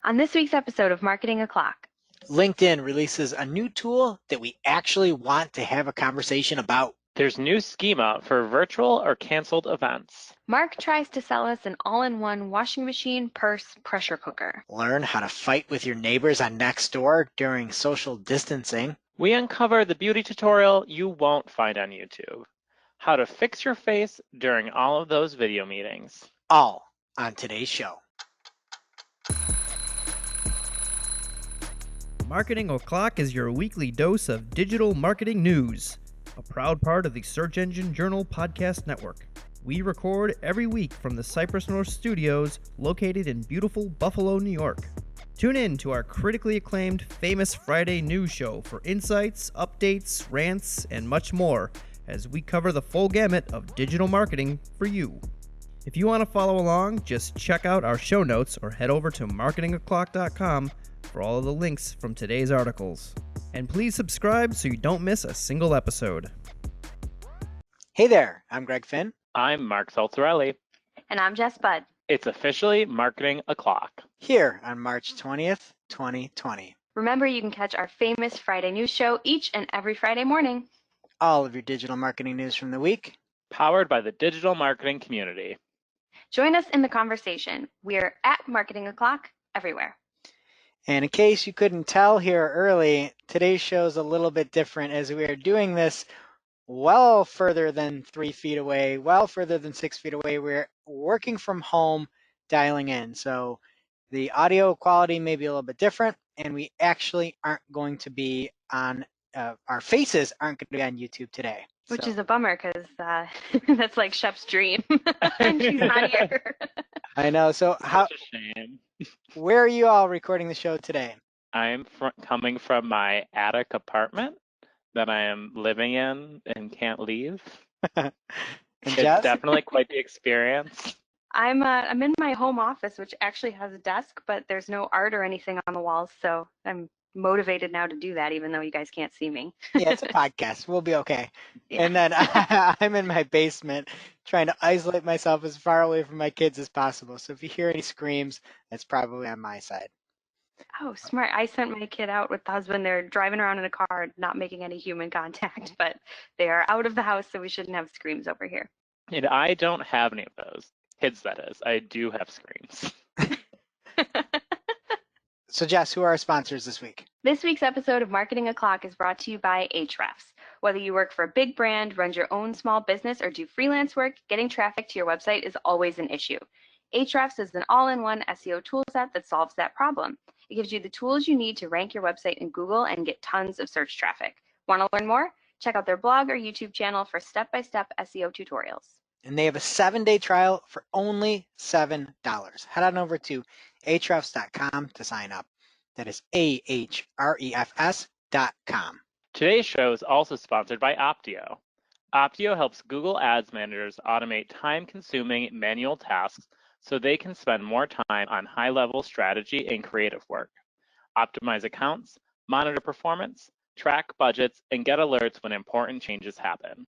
On this week's episode of Marketing O'Clock, LinkedIn releases a new tool that we actually want to have a conversation about. There's new schema for virtual or canceled events. Mark tries to sell us an all-in-one washing machine, purse, pressure cooker. Learn how to fight with your neighbors on Nextdoor during social distancing. We uncover the beauty tutorial you won't find on YouTube. How to fix your face during all of those video meetings. All on today's show. Marketing O'Clock is your weekly dose of digital marketing news, a proud part of the Search Engine Journal Podcast Network. We record every week from the Cypress North Studios located in beautiful Buffalo, New York. Tune in to our critically acclaimed Famous Friday news show for insights, updates, rants, and much more as we cover the full gamut of digital marketing for you. If you want to follow along, just check out our show notes or head over to marketingoclock.com for all of the links from today's articles. And please subscribe so you don't miss a single episode. Hey there, I'm Greg Finn. I'm Mark Saltarelli. And I'm Jess Budd. It's officially Marketing O'Clock. Here on March 20th, 2020. Remember, you can catch our Famous Friday news show each and every Friday morning. All of your digital marketing news from the week. Powered by the digital marketing community. Join us in the conversation. We're at Marketing O'Clock everywhere. And in case you couldn't tell here early, today's show is a little bit different as we are doing this well further than 3 feet away, well further than 6 feet away. We're working from home, dialing in. So the audio quality may be a little bit different, and we actually aren't going to be on, our faces aren't going to be on YouTube today. Which is a bummer because that's like Shep's dream. And she's not here. I know. So Such a shame. Where are you all recording the show today? I'm coming from my attic apartment that I am living in and can't leave. It's Jess? definitely quite the experience. I'm in my home office, which actually has a desk, but there's no art or anything on the walls, so I'm motivated now to do that, even though you guys can't see me. Yeah, it's a podcast. We'll be okay. Yeah. And then I'm in my basement trying to isolate myself as far away from my kids as possible. So if you hear any screams, that's probably on my side. Oh, smart. I sent my kid out with the husband. They're driving around in a car, not making any human contact, but they are out of the house, so we shouldn't have screams over here. And I don't have any of those. Kids, that is. I do have screams. So Jess, who are our sponsors this week? This week's episode of Marketing O'Clock is brought to you by Ahrefs. Whether you work for a big brand, run your own small business, or do freelance work, getting traffic to your website is always an issue. Ahrefs is an all-in-one SEO toolset that solves that problem. It gives you the tools you need to rank your website in Google and get tons of search traffic. Want to learn more? Check out their blog or YouTube channel for step-by-step SEO tutorials. And they have a 7-day trial for only $7. Head on over to ahrefs.com to sign up. That is ahrefs.com. Today's show is also sponsored by Opteo. Opteo helps Google Ads managers automate time-consuming manual tasks so they can spend more time on high-level strategy and creative work. Optimize accounts, monitor performance, track budgets, and get alerts when important changes happen.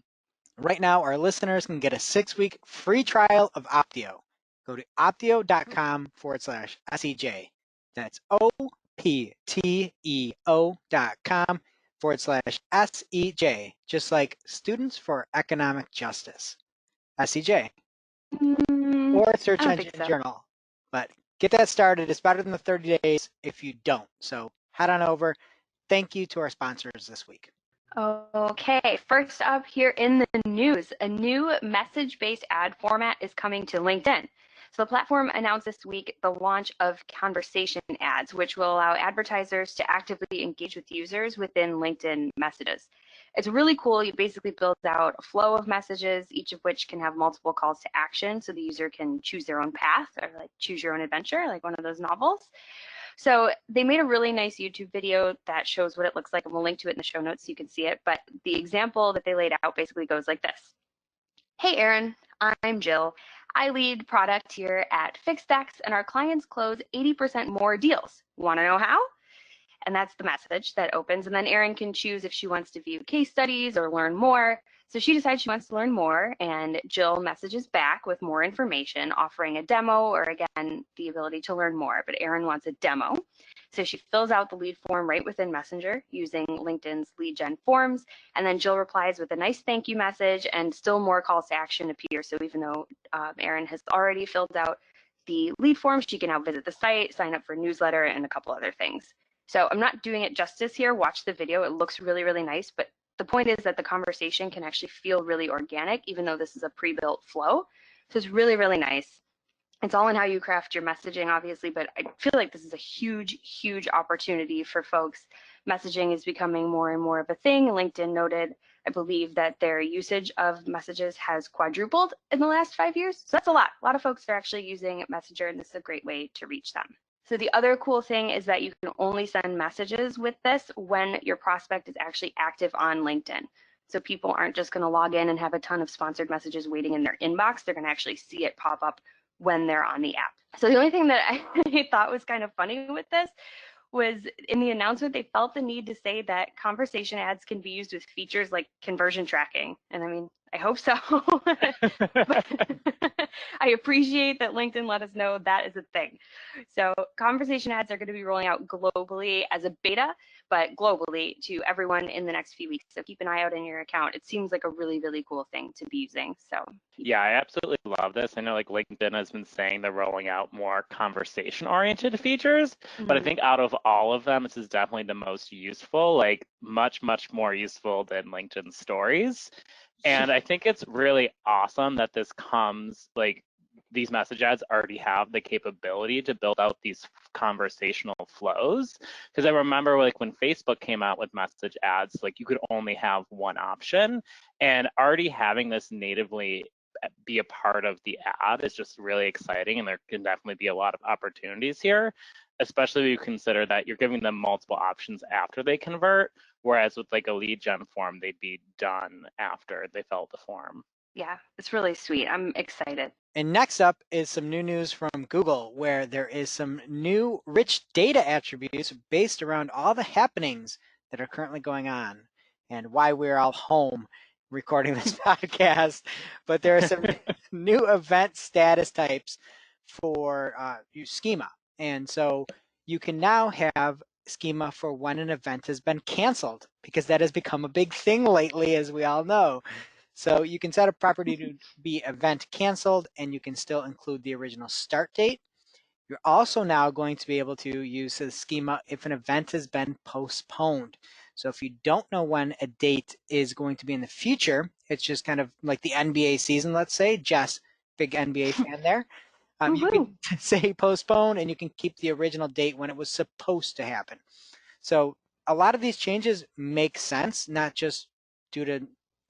Right now, our listeners can get a 6-week free trial of Opteo. Go to opteo.com/SEJ. That's opteo.com/SEJ, just like Students for Economic Justice. SEJ. Or Search Engine Journal. But get that started. It's better than the 30 days if you don't. So head on over. Thank you to our sponsors this week. Okay, first up here in the news, a new message-based ad format is coming to LinkedIn. So the platform announced this week the launch of conversation ads, which will allow advertisers to actively engage with users within LinkedIn messages. It's really cool. You basically build out a flow of messages, each of which can have multiple calls to action, so the user can choose their own path or like choose your own adventure, like one of those novels. So they made a really nice YouTube video that shows what it looks like, and we'll link to it in the show notes so you can see it. But the example that they laid out basically goes like this. Hey, Aaron, I'm Jill. I lead product here at FixStacks, and our clients close 80% more deals. Want to know how? And that's the message that opens. And then Erin can choose if she wants to view case studies or learn more. So she decides she wants to learn more, and Jill messages back with more information, offering a demo or, again, the ability to learn more. But Erin wants a demo. So she fills out the lead form right within Messenger using LinkedIn's lead gen forms. And then Jill replies with a nice thank you message, and still more calls to action appear. So even though Erin has already filled out the lead form, she can now visit the site, sign up for a newsletter, and a couple other things. So I'm not doing it justice here. Watch the video. It looks really, really nice. But the point is that the conversation can actually feel really organic, even though this is a pre-built flow. So it's really, really nice. It's all in how you craft your messaging, obviously, but I feel like this is a huge, huge opportunity for folks. Messaging is becoming more and more of a thing. LinkedIn noted, I believe, that their usage of messages has quadrupled in the last 5 years. So that's a lot. A lot of folks are actually using Messenger, and this is a great way to reach them. So the other cool thing is that you can only send messages with this when your prospect is actually active on LinkedIn. So people aren't just going to log in and have a ton of sponsored messages waiting in their inbox. They're going to actually see it pop up when they're on the app. So the only thing that I thought was kind of funny with this was in the announcement, they felt the need to say that conversation ads can be used with features like conversion tracking. And I mean, I hope so. But I appreciate that LinkedIn let us know that is a thing. So conversation ads are going to be rolling out globally as a beta, but globally to everyone in the next few weeks. So keep an eye out in your account. It seems like a really, really cool thing to be using. So yeah, I absolutely love this. I know like LinkedIn has been saying they're rolling out more conversation-oriented features, but I think out of all of them, this is definitely the most useful, like much, much more useful than LinkedIn Stories. And I think it's really awesome that this comes, like these message ads already have the capability to build out these conversational flows. Because I remember like when Facebook came out with message ads, like you could only have one option, and already having this natively be a part of the ad is just really exciting, and there can definitely be a lot of opportunities here, especially when you consider that you're giving them multiple options after they convert, whereas with like a lead gen form, they'd be done after they fill out the form. Yeah, it's really sweet. I'm excited. And next up is some new news from Google, where there is some new rich data attributes based around all the happenings that are currently going on and why we're all home recording this podcast. But there are some new event status types for schema. And so you can now have schema for when an event has been canceled, because that has become a big thing lately, as we all know. So you can set a property to be event canceled, and you can still include the original start date. You're also now going to be able to use the schema if an event has been postponed. So if you don't know when a date is going to be in the future, it's just kind of like the NBA season, let's say. Jess, big NBA fan there. You can say postpone, and you can keep the original date when it was supposed to happen. So a lot of these changes make sense, not just due to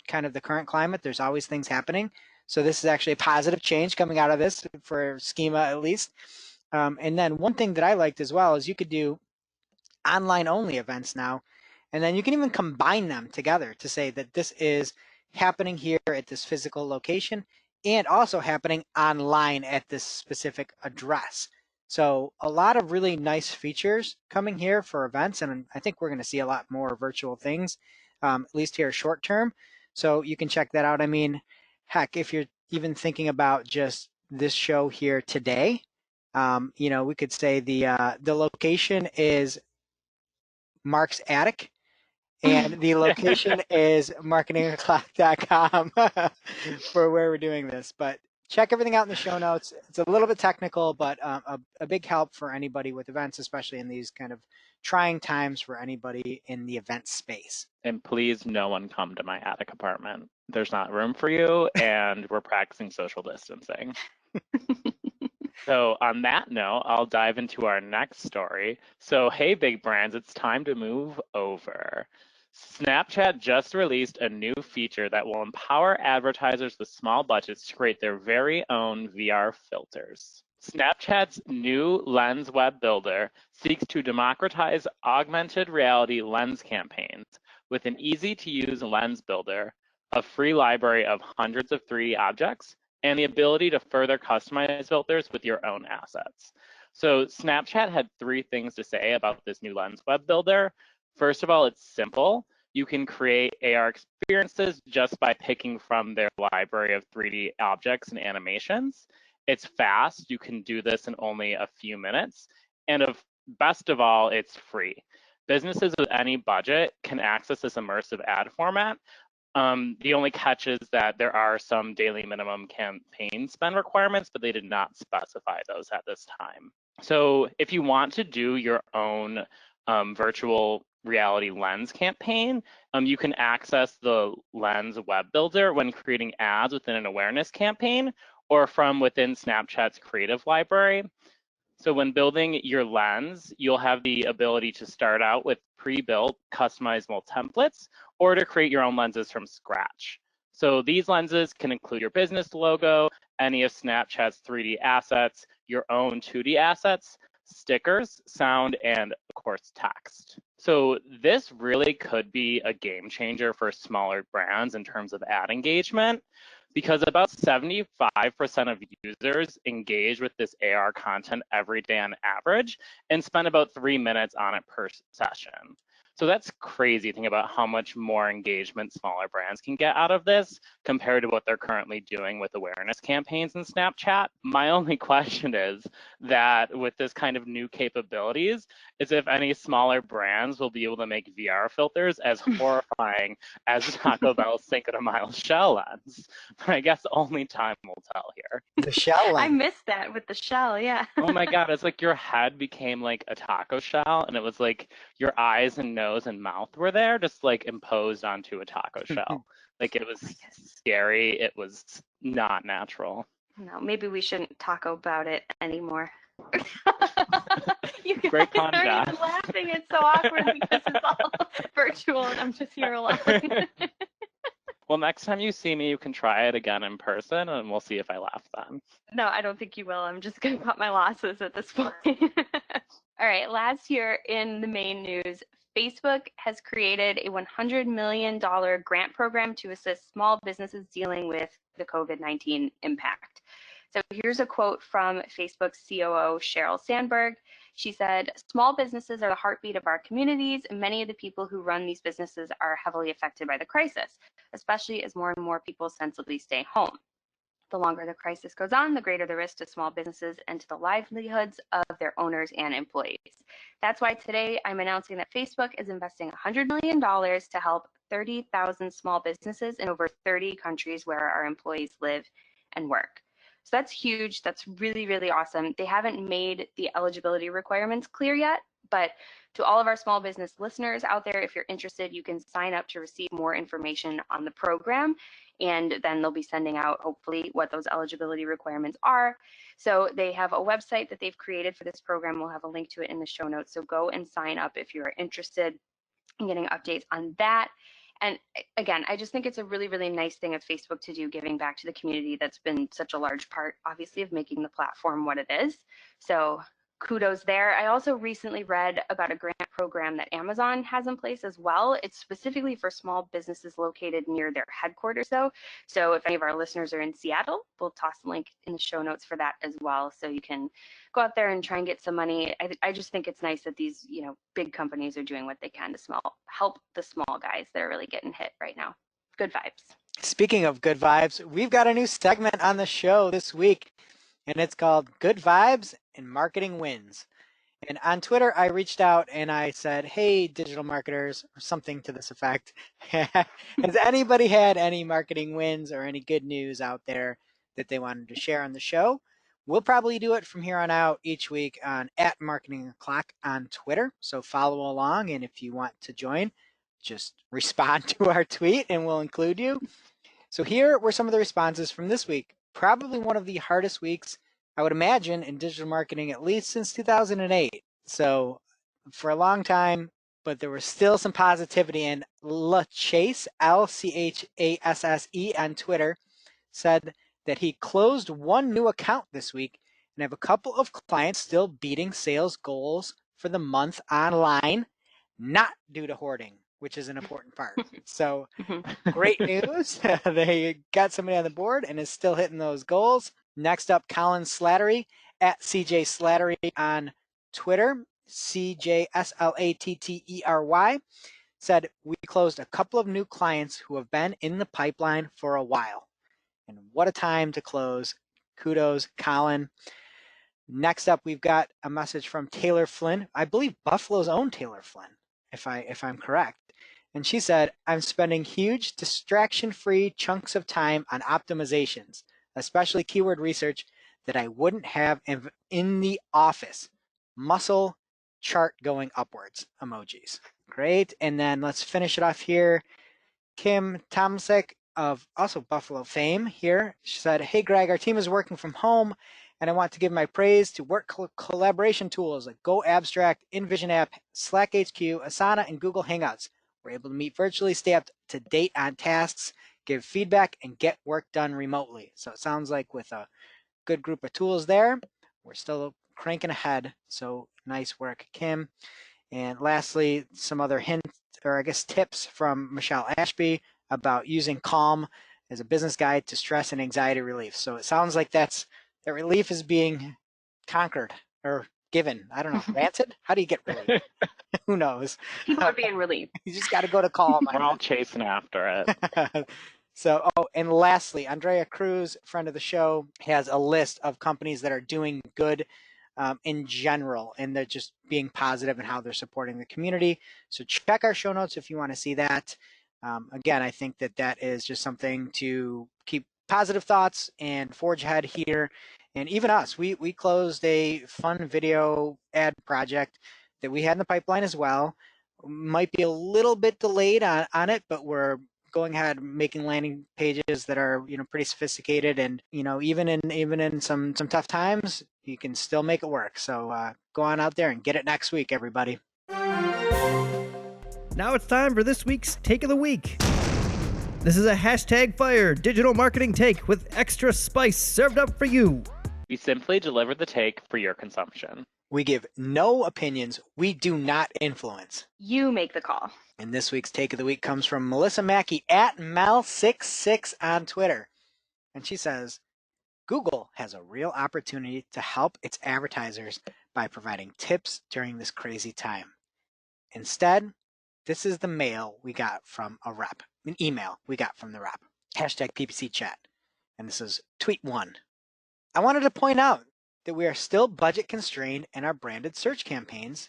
kind of the current climate. There's always things happening. So this is actually a positive change coming out of this for schema, at least. And then one thing that I liked as well is you could do online only events now, and then you can even combine them together to say that this is happening here at this physical location and also happening online at this specific address. So a lot of really nice features coming here for events, and I think we're going to see a lot more virtual things, at least here short term. So you can check that out. I mean, heck, if you're even thinking about just this show here today, we could say the location is Mark's attic, and the location is marketingoclock.com for where we're doing this. But check everything out in the show notes. It's a little bit technical, but a big help for anybody with events, especially in these kind of trying times for anybody in the event space. And please, no one come to my attic apartment. There's not room for you, and we're practicing social distancing. So on that note, I'll dive into our next story. So hey, big brands, it's time to move over. Snapchat just released a new feature that will empower advertisers with small budgets to create their very own VR filters. Snapchat's new Lens Web Builder seeks to democratize augmented reality lens campaigns with an easy-to-use lens builder, a free library of hundreds of 3D objects, and the ability to further customize filters with your own assets. So Snapchat had 3 things to say about this new Lens Web Builder. First of all, it's simple. You can create AR experiences just by picking from their library of 3D objects and animations. It's fast. You can do this in only a few minutes. And best of all, it's free. Businesses with any budget can access this immersive ad format. The only catch is that there are some daily minimum campaign spend requirements, but they did not specify those at this time. So if you want to do your own virtual reality Lens campaign, you can access the Lens web builder when creating ads within an awareness campaign or from within Snapchat's creative library. So when building your Lens, you'll have the ability to start out with pre-built customizable templates or to create your own lenses from scratch. So these lenses can include your business logo, any of Snapchat's 3D assets, your own 2D assets, stickers, sound, and of course, text. So this really could be a game changer for smaller brands in terms of ad engagement, because about 75% of users engage with this AR content every day on average and spend about 3 minutes on it per session. So that's crazy. Think about how much more engagement smaller brands can get out of this compared to what they're currently doing with awareness campaigns in Snapchat. My only question is that with this kind of new capabilities, is if any smaller brands will be able to make VR filters as horrifying as Taco Bell's Cinco de Mayo shell lens. But I guess only time will tell here. The shell I lens. missed that with the shell, yeah. Oh my God, it's like your head became like a taco shell, and it was like your eyes and nose and mouth were there, just like imposed onto a taco shell. Like it was scary. It was not natural. No, maybe we shouldn't talk about it anymore. You guys Great aren't contrast. even laughing. It's so awkward because it's all virtual and I'm just here alone. Well, next time you see me, you can try it again in person, and we'll see if I laugh then. No, I don't think you will. I'm just going to cut my losses at this point. All right, last year in the main news, Facebook has created a $100 million grant program to assist small businesses dealing with the COVID-19 impact. So here's a quote from Facebook's COO, Sheryl Sandberg. She said, "Small businesses are the heartbeat of our communities, and many of the people who run these businesses are heavily affected by the crisis, especially as more and more people sensibly stay home. The longer the crisis goes on, the greater the risk to small businesses and to the livelihoods of their owners and employees. That's why today I'm announcing that Facebook is investing $100 million to help 30,000 small businesses in over 30 countries where our employees live and work." So that's huge. That's really, really awesome. They haven't made the eligibility requirements clear yet, but to all of our small business listeners out there, if you're interested, you can sign up to receive more information on the program, and then they'll be sending out hopefully what those eligibility requirements are. So they have a website that they've created for this program. We'll have a link to it in the show notes. So go and sign up if you're interested in getting updates on that. And again, I just think it's a really, really nice thing of Facebook to do, giving back to the community that's been such a large part, obviously, of making the platform what it is. So kudos there. I also recently read about a grant program that Amazon has in place as well. It's specifically for small businesses located near their headquarters, though. So if any of our listeners are in Seattle, we'll toss a link in the show notes for that as well, so you can go out there and try and get some money. I just think it's nice that these, big companies are doing what they can to help the small guys that are really getting hit right now. Good vibes. Speaking of good vibes, we've got a new segment on the show this week, and it's called Good Vibes and Marketing Wins. And on Twitter, I reached out and I said, "Hey, digital marketers," or something to this effect. Has anybody had any marketing wins or any good news out there that they wanted to share on the show? We'll probably do it from here on out each week on @MarketingO'Clock on Twitter. So follow along, and if you want to join, just respond to our tweet and we'll include you. So here were some of the responses from this week. Probably one of the hardest weeks, I would imagine, in digital marketing, at least since 2008. So for a long time, but there was still some positivity. And LaChase, LCHASSE on Twitter, said that he closed one new account this week and have a couple of clients still beating sales goals for the month online, not due to hoarding, which is an important part. So great news. They got somebody on the board and is still hitting those goals. Next up, Colin Slattery @CJ Slattery on Twitter, CJSLATTERY, said, we closed a couple of new clients who have been in the pipeline for a while. And what a time to close. Kudos, Colin. Next up, we've got a message from Taylor Flynn. I believe Buffalo's own Taylor Flynn, if I'm correct. And she said, I'm spending huge distraction-free chunks of time on optimizations, especially keyword research that I wouldn't have in the office. Muscle chart going upwards emojis. Great. And then let's finish it off here. Kim Tomsik of also Buffalo fame here. She said, hey, Greg, our team is working from home, and I want to give my praise to work collaboration tools like GoAbstract, InVision App, Slack HQ, Asana, and Google Hangouts. We're able to meet virtually, stay up to date on tasks, give feedback, and get work done remotely. So it sounds like with a good group of tools there, we're still cranking ahead. So nice work, Kim. And lastly, some other hints, or I guess tips from Michelle Ashby about using Calm as a business guide to stress and anxiety relief. So it sounds like that relief is being conquered or given. I don't know, granted? How do you get relief? Who knows? People are being relieved. You just got to go to Calm. We're all chasing after it. So, and lastly, Andrea Cruz, friend of the show, has a list of companies that are doing good in general, and they're just being positive in how they're supporting the community. So check our show notes if you want to see that. Again, I think that is just something to keep positive thoughts and forge ahead here. And even us, we closed a fun video ad project that we had in the pipeline as well. Might be a little bit delayed on it, but we're going ahead making landing pages that are pretty sophisticated, and even in some tough times you can still make it work. So go on out there and get it next week, everybody. Now it's time for this week's Take of the Week. This is a #fire digital marketing take with extra spice served up for you. We simply deliver the take for your consumption. We give no opinions. We do not influence. You make the call. And this week's Take of the Week comes from Melissa Mackey at Mel66 on Twitter. And she says, Google has a real opportunity to help its advertisers by providing tips during this crazy time. Instead, this is the mail we got from a rep, an email we got from the rep. #PPC chat. And this is tweet 1. I wanted to point out that we are still budget constrained in our branded search campaigns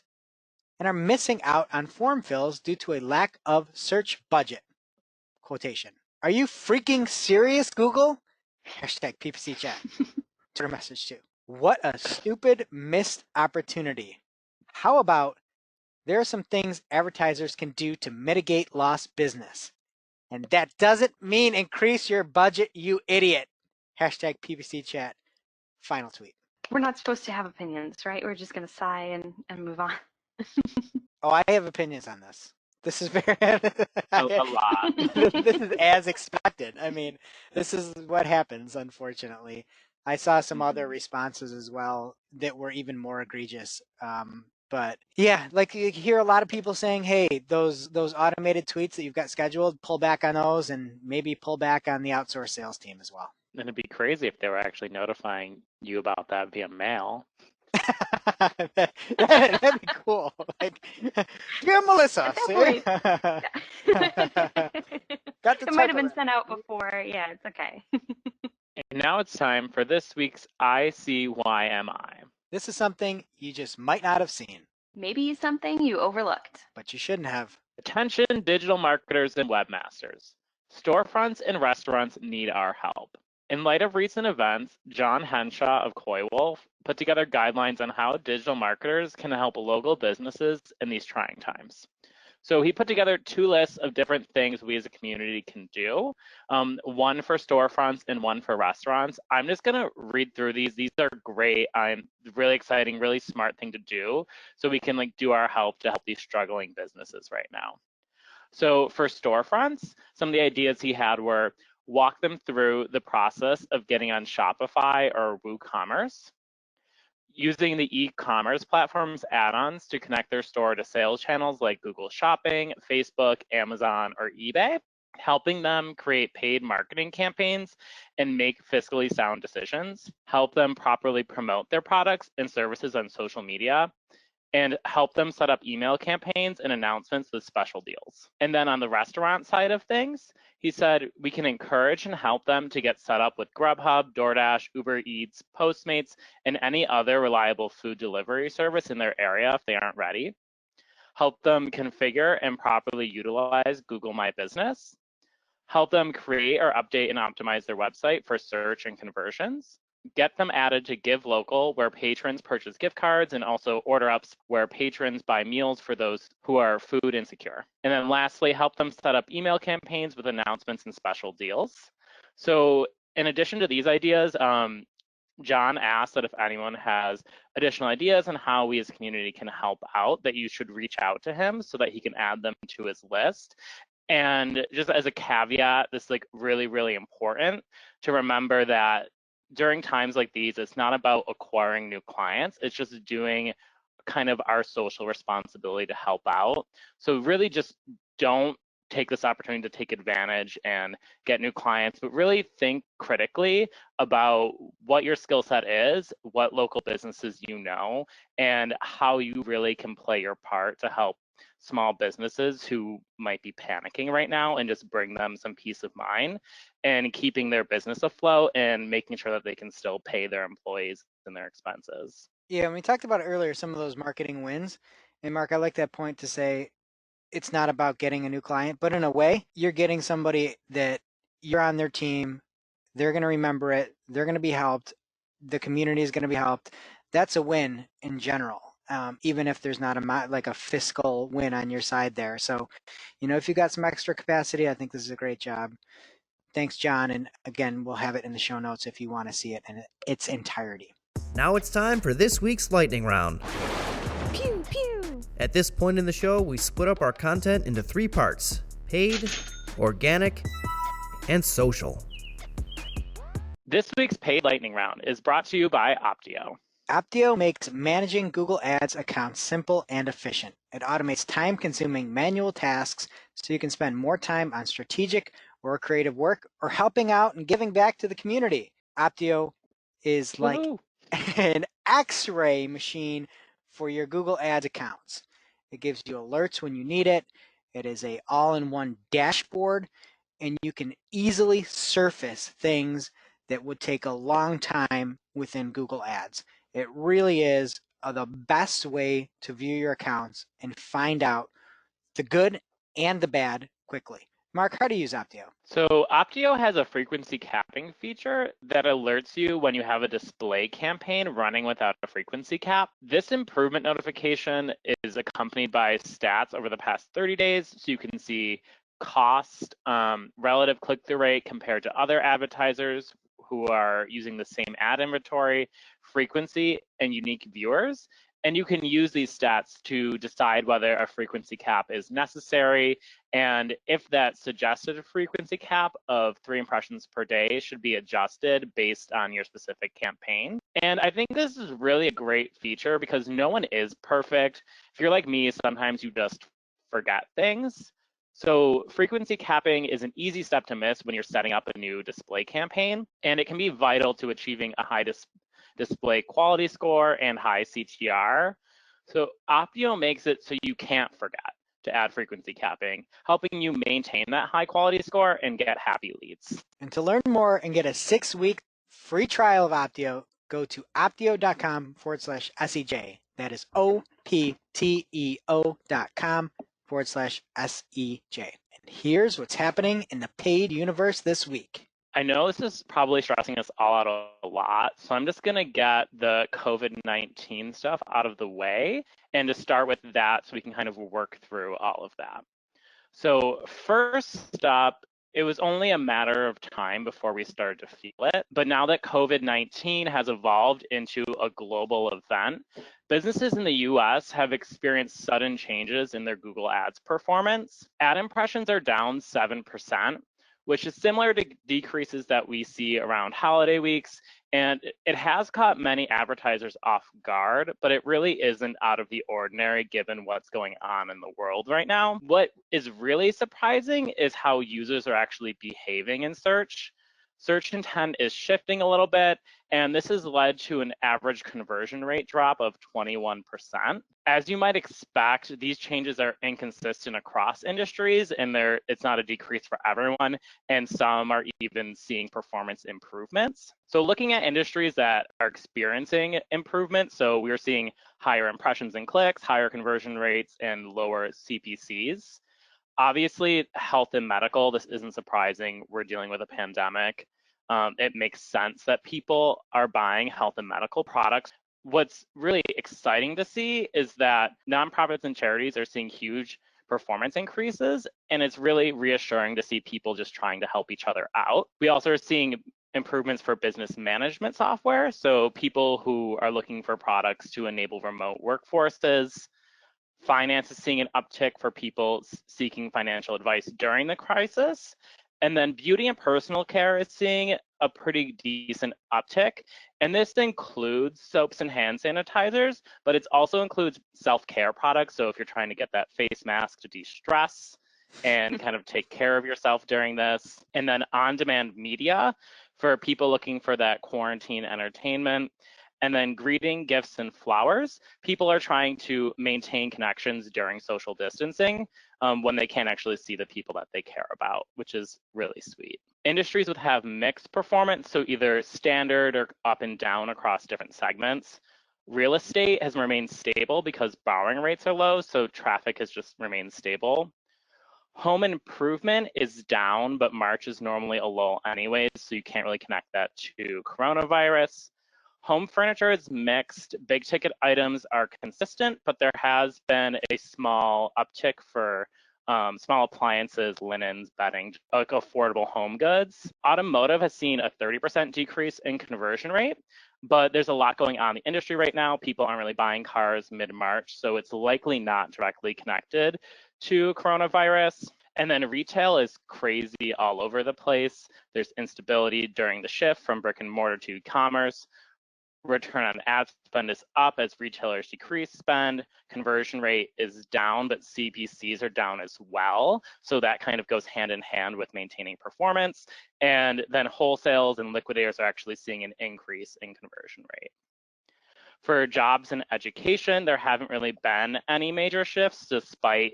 and are missing out on form fills due to a lack of search budget. Quotation. Are you freaking serious, Google? #PPC chat. Twitter message 2. What a stupid missed opportunity. How about there are some things advertisers can do to mitigate lost business? And that doesn't mean increase your budget, you idiot. #PPC chat. Final tweet. We're not supposed to have opinions, right? We're just going to sigh and move on. Oh, I have opinions on this. This is very A lot. This is as expected. I mean, this is what happens, unfortunately. I saw some other responses as well that were even more egregious. But yeah, like you hear a lot of people saying, hey, those automated tweets that you've got scheduled, pull back on those, and maybe pull back on the outsourced sales team as well. And it'd be crazy if they were actually notifying you about that via mail. That'd be cool. Like, dear Melissa, see? Got the It might have been sent out before. Yeah, it's okay. And now it's time for this week's ICYMI. This is something you just might not have seen. Maybe something you overlooked. But you shouldn't have. Attention, digital marketers and webmasters. Storefronts and restaurants need our help. In light of recent events, John Henshaw of Coywolf put together guidelines on how digital marketers can help local businesses in these trying times. So he put together 2 lists of different things we as a community can do, one for storefronts and one for restaurants. I'm just gonna read through these. These are great. Really exciting, really smart thing to do, so we can do our help to help these struggling businesses right now. So for storefronts, some of the ideas he had were walk them through the process of getting on Shopify or WooCommerce, using the e-commerce platform's add-ons to connect their store to sales channels like Google Shopping, Facebook, Amazon, or eBay, helping them create paid marketing campaigns and make fiscally sound decisions, help them properly promote their products and services on social media, and help them set up email campaigns and announcements with special deals. And then on the restaurant side of things, he said we can encourage and help them to get set up with Grubhub, DoorDash, Uber Eats, Postmates, and any other reliable food delivery service in their area if they aren't ready. Help them configure and properly utilize Google My Business. Help them create or update and optimize their website for search and conversions. Get them added to Give Local, where patrons purchase gift cards, and also Order Ups, where patrons buy meals for those who are food insecure. And then lastly, help them set up email campaigns with announcements and special deals. So in addition to these ideas, John asked that if anyone has additional ideas on how we as a community can help out, that you should reach out to him so that he can add them to his list. And just as a caveat, this is like really, really important to remember that during times like these, it's not about acquiring new clients, it's just doing kind of our social responsibility to help out. So really just don't take this opportunity to take advantage and get new clients, but really think critically about what your skill set is, what local businesses you know, and how you really can play your part to help small businesses who might be panicking right now, and just bring them some peace of mind and keeping their business afloat and making sure that they can still pay their employees and their expenses. Yeah, and we talked about earlier some of those marketing wins. And Mark, I like that point to say it's not about getting a new client, but in a way, you're getting somebody that you're on their team. They're going to remember it. They're going to be helped. The community is going to be helped. That's a win in general, even if there's not a fiscal win on your side there. So, if you got some extra capacity, I think this is a great job. Thanks, John. And again, we'll have it in the show notes if you want to see it in its entirety. Now it's time for this week's lightning round. Pew, pew. At this point in the show, we split up our content into 3 parts: paid, organic, and social. This week's paid lightning round is brought to you by Opteo. Opteo makes managing Google Ads accounts simple and efficient. It automates time-consuming manual tasks so you can spend more time on strategic or creative work or helping out and giving back to the community. Opteo is like an X-ray machine for your Google Ads accounts. It gives you alerts when you need it. It is an all-in-one dashboard, and you can easily surface things that would take a long time within Google Ads. It really is the best way to view your accounts and find out the good and the bad quickly. Mark, how do you use Opteo? So Opteo has a frequency capping feature that alerts you when you have a display campaign running without a frequency cap. This improvement notification is accompanied by stats over the past 30 days, so you can see cost, relative click-through rate compared to other advertisers who are using the same ad inventory, frequency, and unique viewers. And you can use these stats to decide whether a frequency cap is necessary, and if that suggested frequency cap of 3 impressions per day should be adjusted based on your specific campaign. And I think this is really a great feature because no one is perfect. If you're like me, sometimes you just forget things. So frequency capping is an easy step to miss when you're setting up a new display campaign, and it can be vital to achieving a high display quality score and high CTR. So Opteo makes it so you can't forget to add frequency capping, helping you maintain that high quality score and get happy leads. And to learn more and get a 6-week free trial of Opteo, go to opteo.com/SEJ. That is opteo.com/SEJ. And here's what's happening in the paid universe this week. I know this is probably stressing us all out a lot, so I'm just going to get the COVID-19 stuff out of the way and to start with that so we can kind of work through all of that. So first up, it was only a matter of time before we started to feel it, but now that COVID-19 has evolved into a global event, businesses in the US have experienced sudden changes in their Google Ads performance. Ad impressions are down 7%, which is similar to decreases that we see around holiday weeks. And it has caught many advertisers off guard, but it really isn't out of the ordinary given what's going on in the world right now. What is really surprising is how users are actually behaving in search. Search intent is shifting a little bit, and this has led to an average conversion rate drop of 21%. As you might expect, these changes are inconsistent across industries, and it's not a decrease for everyone, and some are even seeing performance improvements. So looking at industries that are experiencing improvement, so we're seeing higher impressions and clicks, higher conversion rates, and lower CPCs. Obviously, health and medical, this isn't surprising. We're dealing with a pandemic. It makes sense that people are buying health and medical products. What's really exciting to see is that nonprofits and charities are seeing huge performance increases, and it's really reassuring to see people just trying to help each other out. We also are seeing improvements for business management software, so people who are looking for products to enable remote workforces. Finance is seeing an uptick for people seeking financial advice during the crisis. And then beauty and personal care is seeing a pretty decent uptick. And this includes soaps and hand sanitizers, but it also includes self-care products. So if you're trying to get that face mask to de-stress and kind of take care of yourself during this. And then on-demand media for people looking for that quarantine entertainment. And then greeting, gifts, and flowers. People are trying to maintain connections during social distancing when they can't actually see the people that they care about, which is really sweet. Industries would have mixed performance, so either standard or up and down across different segments. Real estate has remained stable because borrowing rates are low, so traffic has just remained stable. Home improvement is down, but March is normally a lull anyways, so you can't really connect that to coronavirus. Home furniture is mixed. Big ticket items are consistent, but there has been a small uptick for small appliances, linens, bedding, like affordable home goods. Automotive has seen a 30% decrease in conversion rate, but there's a lot going on in the industry right now. People aren't really buying cars mid-March, so it's likely not directly connected to coronavirus. And then retail is crazy all over the place. There's instability during the shift from brick and mortar to e-commerce. Return on ad spend is up as retailers decrease spend. Conversion rate is down, but CPCs are down as well. So that kind of goes hand in hand with maintaining performance. And then wholesales and liquidators are actually seeing an increase in conversion rate. For jobs and education, there haven't really been any major shifts despite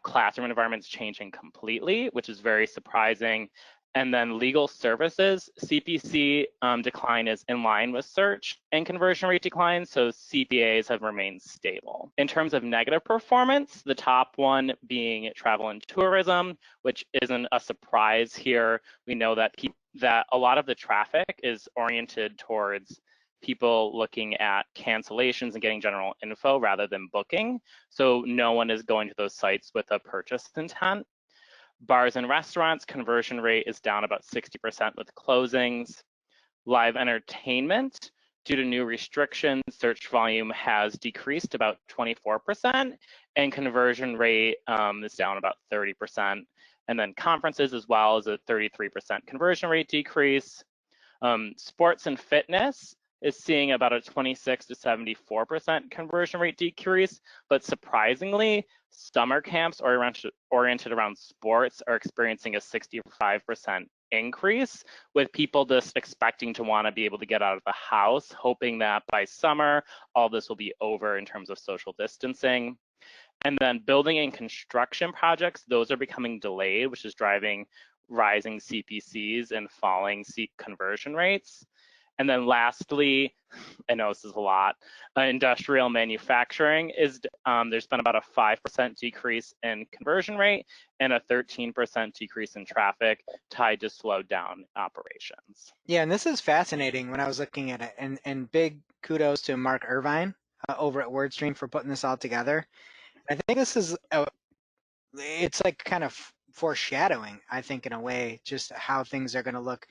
classroom environments changing completely, which is very surprising. And then legal services, CPC decline is in line with search and conversion rate decline, so CPAs have remained stable. In terms of negative performance, the top one being travel and tourism, which isn't a surprise here. We know that a lot of the traffic is oriented towards people looking at cancellations and getting general info rather than booking. So no one is going to those sites with a purchase intent. Bars and restaurants, conversion rate is down about 60% with closings. Live entertainment, due to new restrictions, search volume has decreased about 24%, and conversion rate is down about 30%. And then conferences as well is a 33% conversion rate decrease. Sports and fitness is seeing about a 26 to 74% conversion rate decrease, but surprisingly, summer camps oriented around sports are experiencing a 65% increase, with people just expecting to want to be able to get out of the house, hoping that by summer, all this will be over in terms of social distancing. And then building and construction projects, those are becoming delayed, which is driving rising CPCs and falling conversion rates. And then lastly, I know this is a lot, industrial manufacturing is, there's been about a 5% decrease in conversion rate and a 13% decrease in traffic tied to slowed down operations. Yeah, and this is fascinating when I was looking at it, and big kudos to Mark Irvine over at WordStream for putting this all together. I think this is, it's like kind of foreshadowing, I think, in a way, just how things are going to look.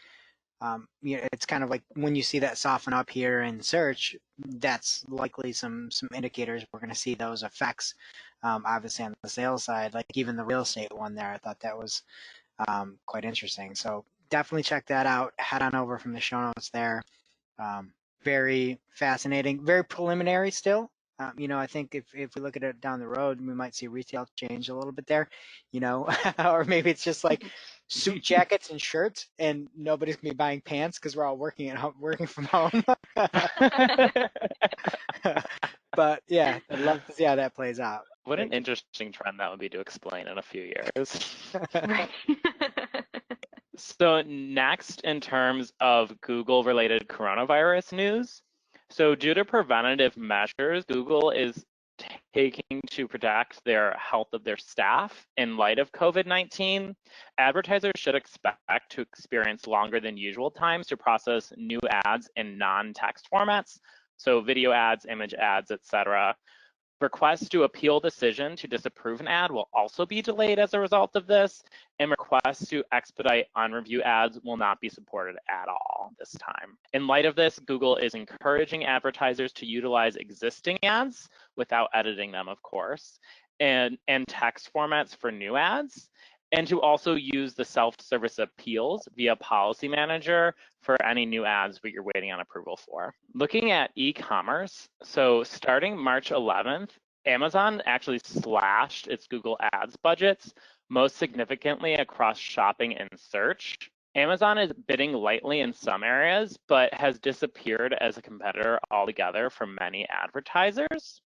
It's kind of like when you see that soften up here in search, that's likely some indicators we're going to see those effects, obviously on the sales side, like even the real estate one there. I thought that was quite interesting. So definitely check that out. Head on over from the show notes there. Very fascinating, very preliminary still. I think if we look at it down the road, we might see retail change a little bit there, or maybe it's just like suit jackets and shirts, and nobody's gonna be buying pants because we're all working from home. But yeah, I'd love to see how that plays out. What an interesting trend that would be to explain in a few years. Right. So next, in terms of Google-related coronavirus news, so due to preventative measures, Google is taking to protect their health of their staff in light of COVID-19. Advertisers should expect to experience longer than usual times to process new ads in non-text formats, so video ads, image ads, etc. Requests to appeal decision to disapprove an ad will also be delayed as a result of this, and requests to expedite unreview ads will not be supported at all this time. In light of this, Google is encouraging advertisers to utilize existing ads without editing them, of course, and text formats for new ads, and to also use the self-service appeals via Policy Manager for any new ads that you're waiting on approval for. Looking at e-commerce, so starting March 11th, Amazon actually slashed its Google Ads budgets, most significantly across shopping and search. Amazon is bidding lightly in some areas, but has disappeared as a competitor altogether for many advertisers.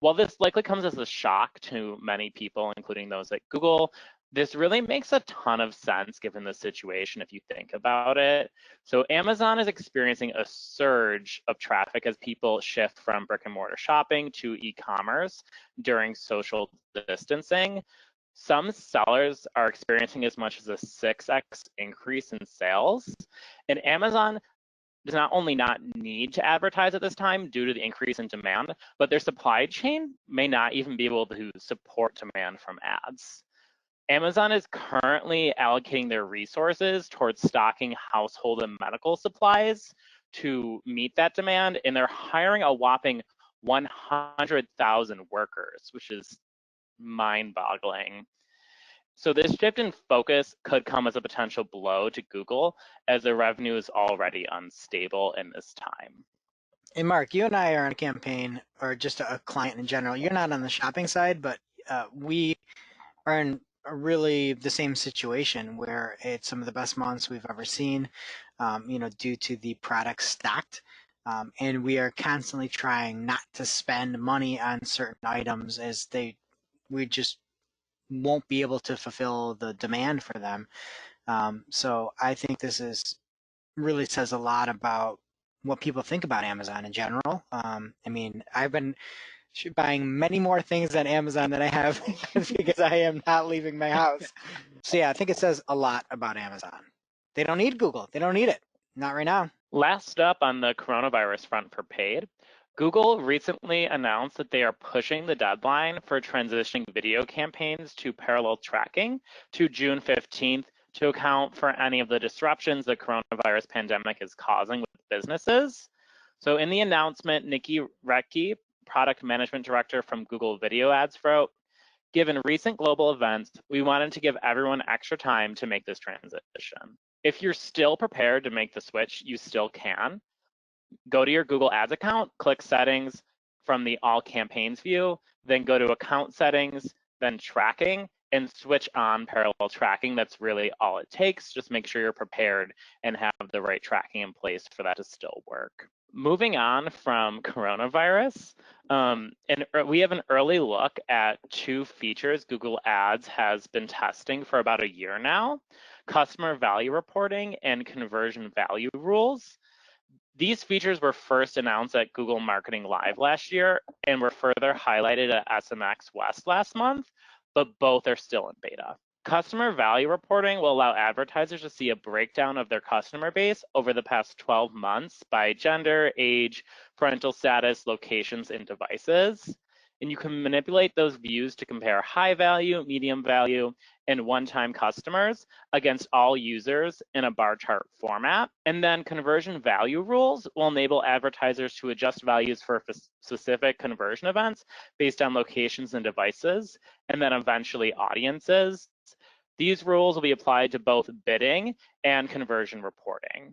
While this likely comes as a shock to many people, including those at Google, this really makes a ton of sense given the situation if you think about it. So Amazon is experiencing a surge of traffic as people shift from brick and mortar shopping to e-commerce during social distancing. Some sellers are experiencing as much as a 6x increase in sales, and Amazon does not only not need to advertise at this time due to the increase in demand, but their supply chain may not even be able to support demand from ads. Amazon is currently allocating their resources towards stocking household and medical supplies to meet that demand, and they're hiring a whopping 100,000 workers, which is mind-boggling. So this shift in focus could come as a potential blow to Google, as their revenue is already unstable in this time. And Mark, you and I are on a campaign, or just a client in general. You're not on the shopping side, but we are in really the same situation where it's some of the best months we've ever seen, due to the products stocked. And we are constantly trying not to spend money on certain items as we just won't be able to fulfill the demand for them. So I think this really says a lot about what people think about Amazon in general. I've been buying many more things on Amazon than I have because I am not leaving my house. So yeah, I think it says a lot about Amazon. They don't need Google. They don't need it. Not right now. Last up on the coronavirus front for paid, Google recently announced that they are pushing the deadline for transitioning video campaigns to parallel tracking to June 15th to account for any of the disruptions the coronavirus pandemic is causing with businesses. So in the announcement, Nikki Recke, Product Management Director from Google Video Ads, wrote, "Given recent global events, we wanted to give everyone extra time to make this transition. If you're still prepared to make the switch, you still can. Go to your Google Ads account, click Settings from the All Campaigns view, then go to Account Settings, then Tracking, and switch on parallel tracking. That's really all it takes. Just make sure you're prepared and have the right tracking in place for that to still work." Moving on from coronavirus, and we have an early look at two features Google Ads has been testing for about a year now: customer value reporting and conversion value rules. These features were first announced at Google Marketing Live last year and were further highlighted at SMX West last month, but both are still in beta. Customer value reporting will allow advertisers to see a breakdown of their customer base over the past 12 months by gender, age, parental status, locations, and devices. And you can manipulate those views to compare high value, medium value, and one-time customers against all users in a bar chart format. And then conversion value rules will enable advertisers to adjust values for specific conversion events based on locations and devices, and then eventually audiences. These rules will be applied to both bidding and conversion reporting.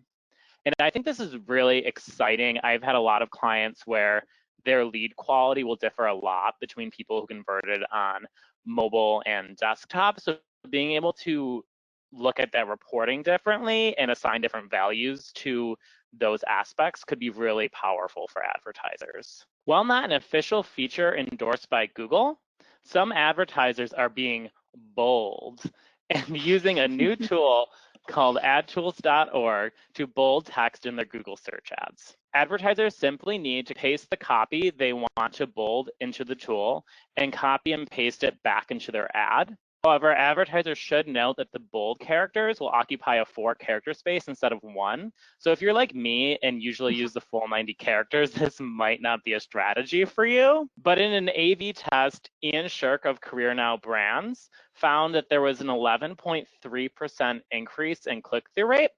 And I think this is really exciting. I've had a lot of clients where their lead quality will differ a lot between people who converted on mobile and desktop. So being able to look at that reporting differently and assign different values to those aspects could be really powerful for advertisers. While not an official feature endorsed by Google, some advertisers are being bold and using a new tool called adtools.org to bold text in their Google search ads. Advertisers simply need to paste the copy they want to bold into the tool and copy and paste it back into their ad. However, advertisers should note that the bold characters will occupy a 4-character space instead of 1. So if you're like me and usually use the full 90 characters, this might not be a strategy for you. But in an A/B test, Ian Shirk of CareerNow Brands found that there was an 11.3% increase in click-through rate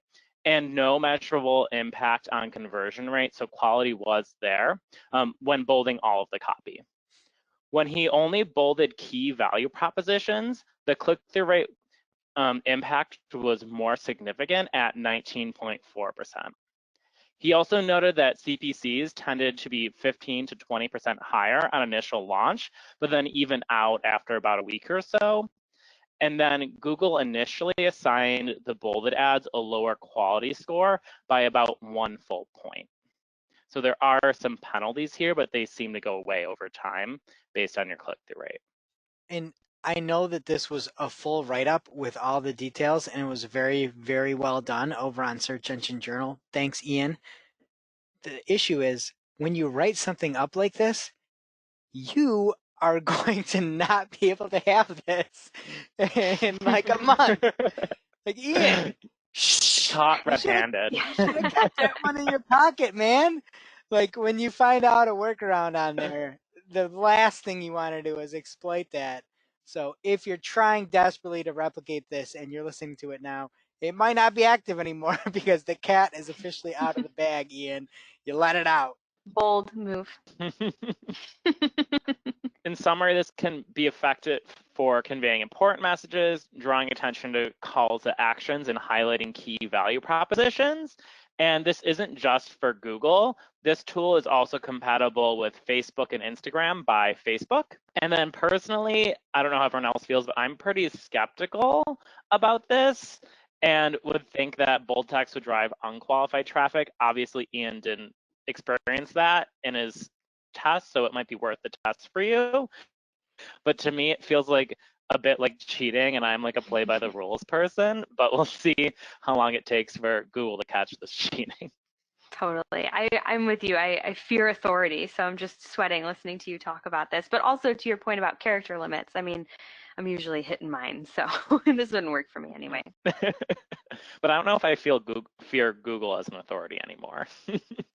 and no measurable impact on conversion rate. So quality was there when bolding all of the copy. When he only bolded key value propositions, the click-through rate impact was more significant at 19.4%. He also noted that CPCs tended to be 15 to 20% higher on initial launch, but then even out after about a week or so. And then Google initially assigned the bolded ads a lower quality score by about 1 full point. So there are some penalties here, but they seem to go away over time based on your click-through rate. And I know that this was a full write-up with all the details, and it was very, very well done over on Search Engine Journal. Thanks, Ian. The issue is when you write something up like this, you are going to not be able to have this in like a month. Like, Ian, Caught red-handed. you should have kept that one in your pocket, man. Like when you find out a workaround on there, the last thing you want to do is exploit that. So if you're trying desperately to replicate this and you're listening to it now, it might not be active anymore because the cat is officially out of the bag, Ian. You let it out. Bold move. In summary, this can be effective for conveying important messages, drawing attention to calls to actions, and highlighting key value propositions. And this isn't just for Google. This tool is also compatible with Facebook and Instagram by Facebook. And then personally, I don't know how everyone else feels, but I'm pretty skeptical about this and would think that bold text would drive unqualified traffic. Obviously, Ian didn't experience that in his test, so it might be worth the test for you. But to me, it feels like a bit like cheating, and I'm like a play by the rules person, but we'll see how long it takes for Google to catch this cheating. Totally. I'm with you. I fear authority, so I'm just sweating listening to you talk about this. But also to your point about character limits, I mean, I'm usually hitting mine, so this wouldn't work for me anyway. But I don't know if I fear Google as an authority anymore.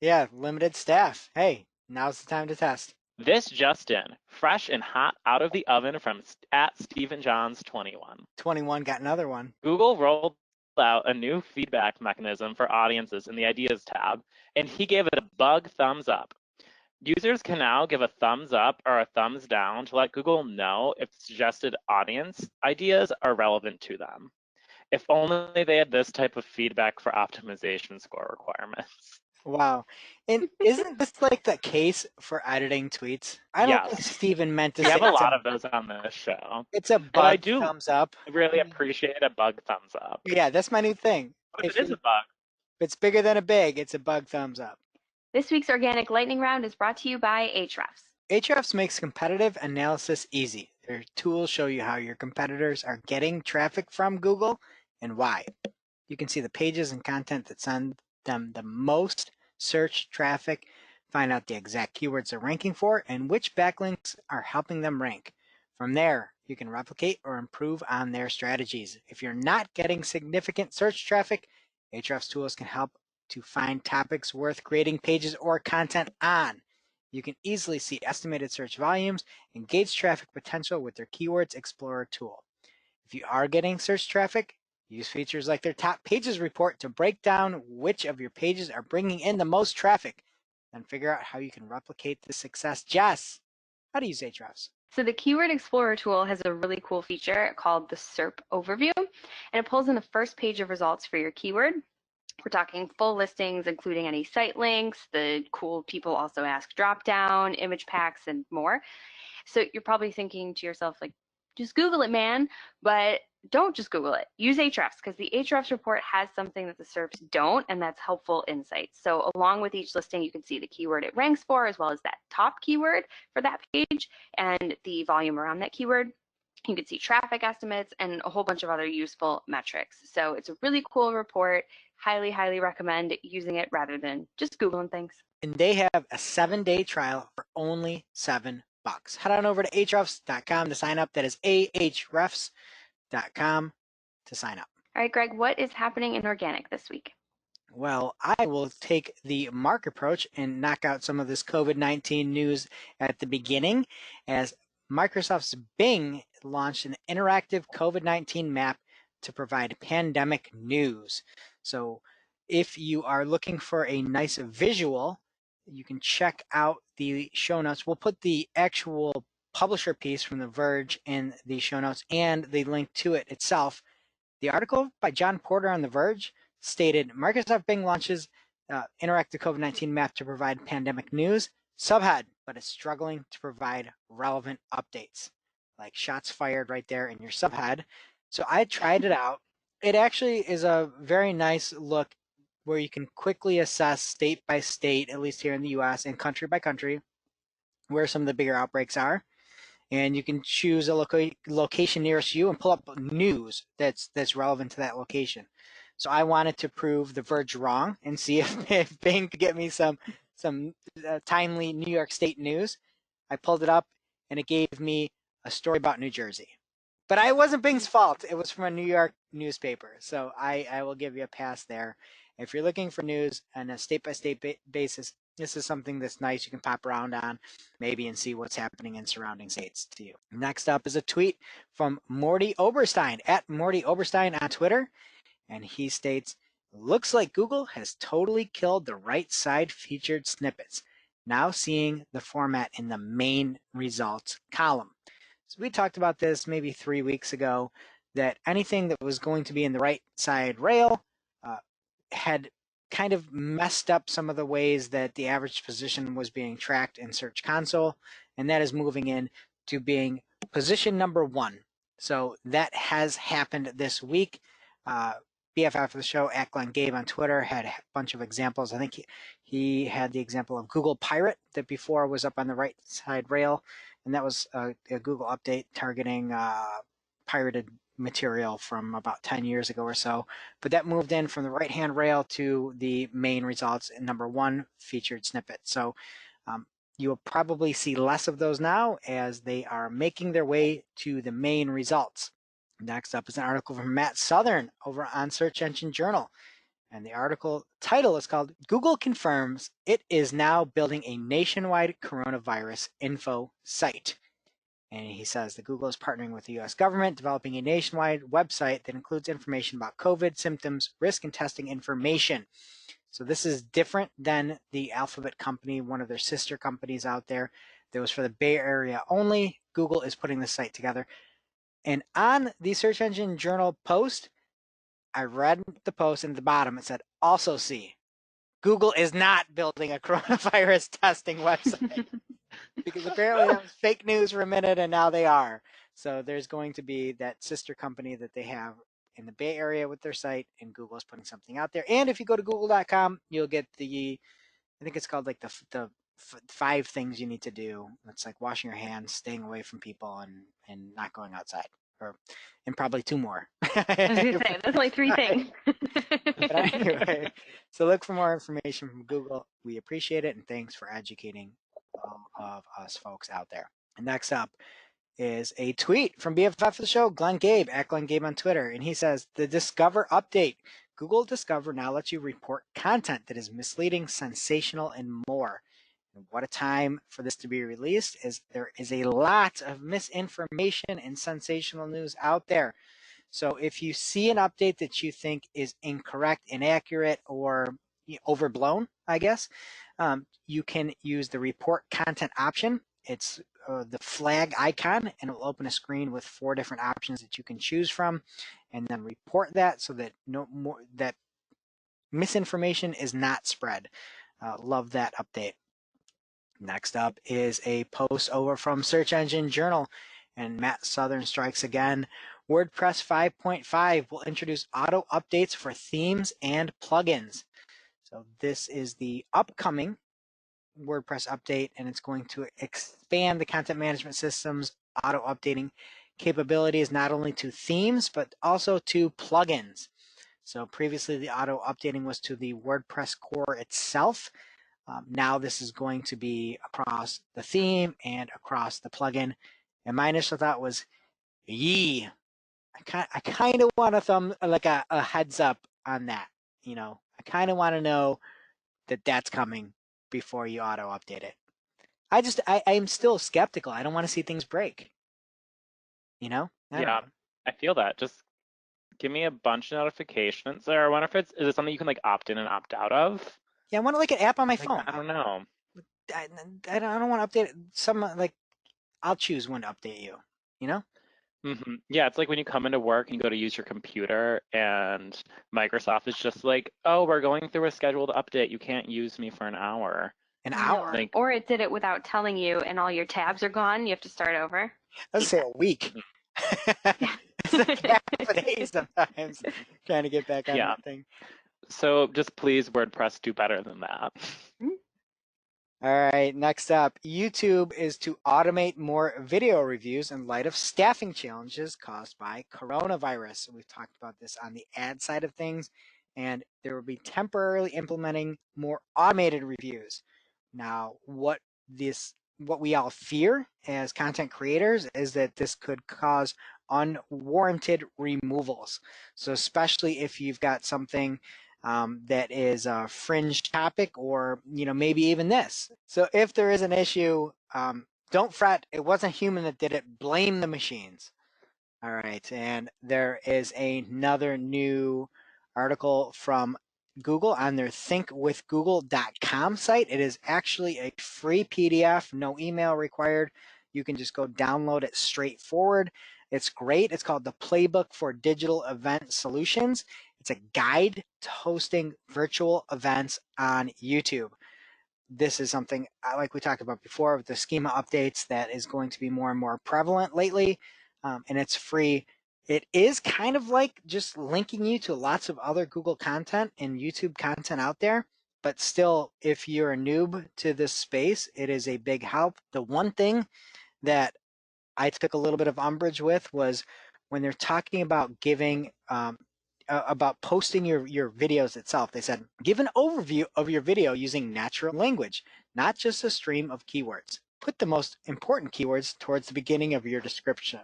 Yeah, limited staff. Hey, now's the time to test. This just in, fresh and hot out of the oven from at Stephen Johns 21. 21 got another one. Google rolled out a new feedback mechanism for audiences in the Ideas tab, and he gave it a bug thumbs up. Users can now give a thumbs up or a thumbs down to let Google know if suggested audience ideas are relevant to them. If only they had this type of feedback for optimization score requirements. Wow. And isn't this like the case for editing tweets? I don't think Yes. Steven meant to We say have a lot of those on this show. it's a But I bug do thumbs up. really appreciate a bug thumbs up. Yeah, that's my new thing. But If it is a bug. it's bigger than a big, it's a bug thumbs up. This week's Organic Lightning Round is brought to you by Ahrefs. Ahrefs makes competitive analysis easy. Their tools show you how your competitors are getting traffic from Google and why. You can see the pages and content that send them the most search traffic, find out the exact keywords they're ranking for, and which backlinks are helping them rank. From there, you can replicate or improve on their strategies. If you're not getting significant search traffic, Ahrefs tools can help to find topics worth creating pages or content on. You can easily see estimated search volumes and gauge traffic potential with their Keywords Explorer tool. If you are getting search traffic, use features like their top pages report to break down which of your pages are bringing in the most traffic. Then figure out how you can replicate this success. Jess, how to use Ahrefs? So the Keyword Explorer tool has a really cool feature called the SERP Overview, and it pulls in the first page of results for your keyword. We're talking full listings, including any site links, the cool people also ask dropdown, image packs, and more. So you're probably thinking to yourself, like, just Google it, man. But don't just Google it. Use Ahrefs, because the Ahrefs report has something that the SERPs don't, and that's helpful insights. So along with each listing, you can see the keyword it ranks for, as well as that top keyword for that page and the volume around that keyword. You can see traffic estimates and a whole bunch of other useful metrics. So it's a really cool report. Highly, highly recommend using it rather than just Googling things. And they have a 7-day trial for only $7. Head on over to ahrefs.com to sign up. That is ahrefs.com to sign up. All right, Greg, what is happening in organic this week? Well, I will take the Mark approach and knock out some of this COVID-19 news at the beginning, as Microsoft's Bing launched an interactive COVID-19 map to provide pandemic news. So if you are looking for a nice visual, you can check out the show notes. We'll put the actual publisher piece from The Verge in the show notes and the link to it itself. The article by John Porter on The Verge stated, Microsoft Bing launches interactive COVID-19 map to provide pandemic news. Subhead, but it's struggling to provide relevant updates. Like shots fired right there in your subhead. So I tried it out. It actually is a very nice look where you can quickly assess state by state, at least here in the US, and country by country, where some of the bigger outbreaks are. And you can choose a location nearest you and pull up news that's relevant to that location. So I wanted to prove The Verge wrong and see if Bing could get me some timely New York State news. I pulled it up and it gave me a story about New Jersey. But it wasn't Bing's fault. It was from a New York newspaper. So I will give you a pass there. If you're looking for news on a state-by-state basis, this is something that's nice. You can pop around on maybe and see what's happening in surrounding states to you. Next up is a tweet from Morty Oberstein, at Morty Oberstein on Twitter. And he states, looks like Google has totally killed the right side featured snippets. Now seeing the format in the main results column. So we talked about this maybe 3 weeks ago, that anything that was going to be in the right side rail had kind of messed up some of the ways that the average position was being tracked in Search Console, and that is moving in to being position number 1. So that has happened this week. BFF of the show, @GlenGabe on Twitter, had a bunch of examples. I think he had the example of Google Pirate that before was up on the right side rail, and that was a Google update targeting pirated material from about 10 years ago or so. But that moved in from the right-hand rail to the main results in number 1 featured snippet. So you will probably see less of those now as they are making their way to the main results. Next up is an article from Matt Southern over on Search Engine Journal. And the article title is called, Google Confirms It Is Now Building a Nationwide Coronavirus Info Site. And he says that Google is partnering with the US government, developing a nationwide website that includes information about COVID symptoms, risk, and testing information. So this is different than the Alphabet company, one of their sister companies out there that was for the Bay Area only. Google is putting this site together. And on the Search Engine Journal post, I read the post, and at the bottom it said, also see, Google is not building a coronavirus testing website. Because apparently that was fake news for a minute, and now they are. So there's going to be that sister company that they have in the Bay Area with their site, and Google is putting something out there. And if you go to google.com, you'll get I think it's called like the 5 things you need to do. It's like washing your hands, staying away from people, and not going outside. And probably 2 more. I was going to say, that's only 3 things. But anyway, so look for more information from Google. We appreciate it, and thanks for educating all of us folks out there. And next up is a tweet from BFF of the show, Glenn Gabe, @GlenGabe on Twitter. And he says, the Discover update. Google Discover now lets you report content that is misleading, sensational, and more. And what a time for this to be released, as there is a lot of misinformation and sensational news out there. So if you see an update that you think is incorrect, inaccurate, or overblown, I guess, you can use the report content option. It's the flag icon, and it will open a screen with 4 different options that you can choose from, and then report that so that misinformation is not spread. Love that update. Next up is a post over from Search Engine Journal, and Matt Southern strikes again. WordPress 5.5 will introduce auto updates for themes and plugins. So this is the upcoming WordPress update, and it's going to expand the content management system's auto updating capabilities not only to themes but also to plugins. So previously the auto updating was to the WordPress core itself. Now this is going to be across the theme and across the plugin. And my initial thought was, yee. I kind of want a heads up on that. You know, I kind of want to know that that's coming before you auto update it. I'm still skeptical. I don't want to see things break. You know? I don't know. I feel that. Just give me a bunch of notifications. Or I wonder if is it something you can like opt in and opt out of? Yeah, I want like an app on my phone. I don't know. I don't want to update it. I'll choose when to update you. You know? Yeah, it's like when you come into work and you go to use your computer and Microsoft is just like, oh, we're going through a scheduled update. You can't use me for an hour. An hour? Like, Or it did it without telling you and all your tabs are gone. You have to start over. Let's say a week. It's like half a day sometimes trying to get back on that thing. So just please, WordPress, do better than that. All right, next up, YouTube is to automate more video reviews in light of staffing challenges caused by coronavirus. We've talked about this on the ad side of things, and there will be temporarily implementing more automated reviews. Now, what we all fear as content creators is that this could cause unwarranted removals. So especially if you've got something that is a fringe topic, or maybe even this. So if there is an issue, don't fret. It wasn't human that did it. Blame the machines. All right, and there is another new article from Google on their thinkwithgoogle.com site. It is actually a free PDF, no email required. You can just go download it straightforward. It's great. It's called the Playbook for Digital Event Solutions. It's a guide to hosting virtual events on YouTube. This is something, like we talked about before, with the schema updates, that is going to be more and more prevalent lately, and it's free. It is kind of like just linking you to lots of other Google content and YouTube content out there, but still, if you're a noob to this space, it is a big help. The one thing that I took a little bit of umbrage with was when they're talking about giving about posting your videos itself. They said, give an overview of your video using natural language, not just a stream of keywords. Put the most important keywords towards the beginning of your description.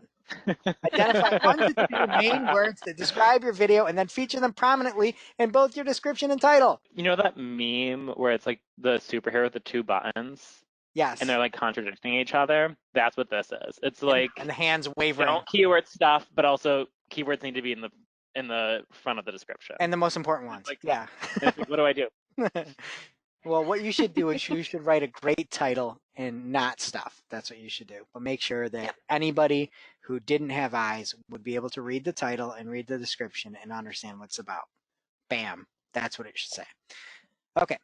Identify 1 to 2 main words that describe your video and then feature them prominently in both your description and title. You know that meme where it's like the superhero with the 2 buttons? Yes. And they're like contradicting each other? That's what this is. It's like, and the hands wavering. Don't keyword stuff, but also keywords need to be in the front of the description. And the most important ones. Like, yeah. Like, what do I do? Well, what you should do is you should write a great title and not stuff. That's what you should do. But make sure that anybody who didn't have eyes would be able to read the title and read the description and understand what it's about. Bam. That's what it should say. Okay.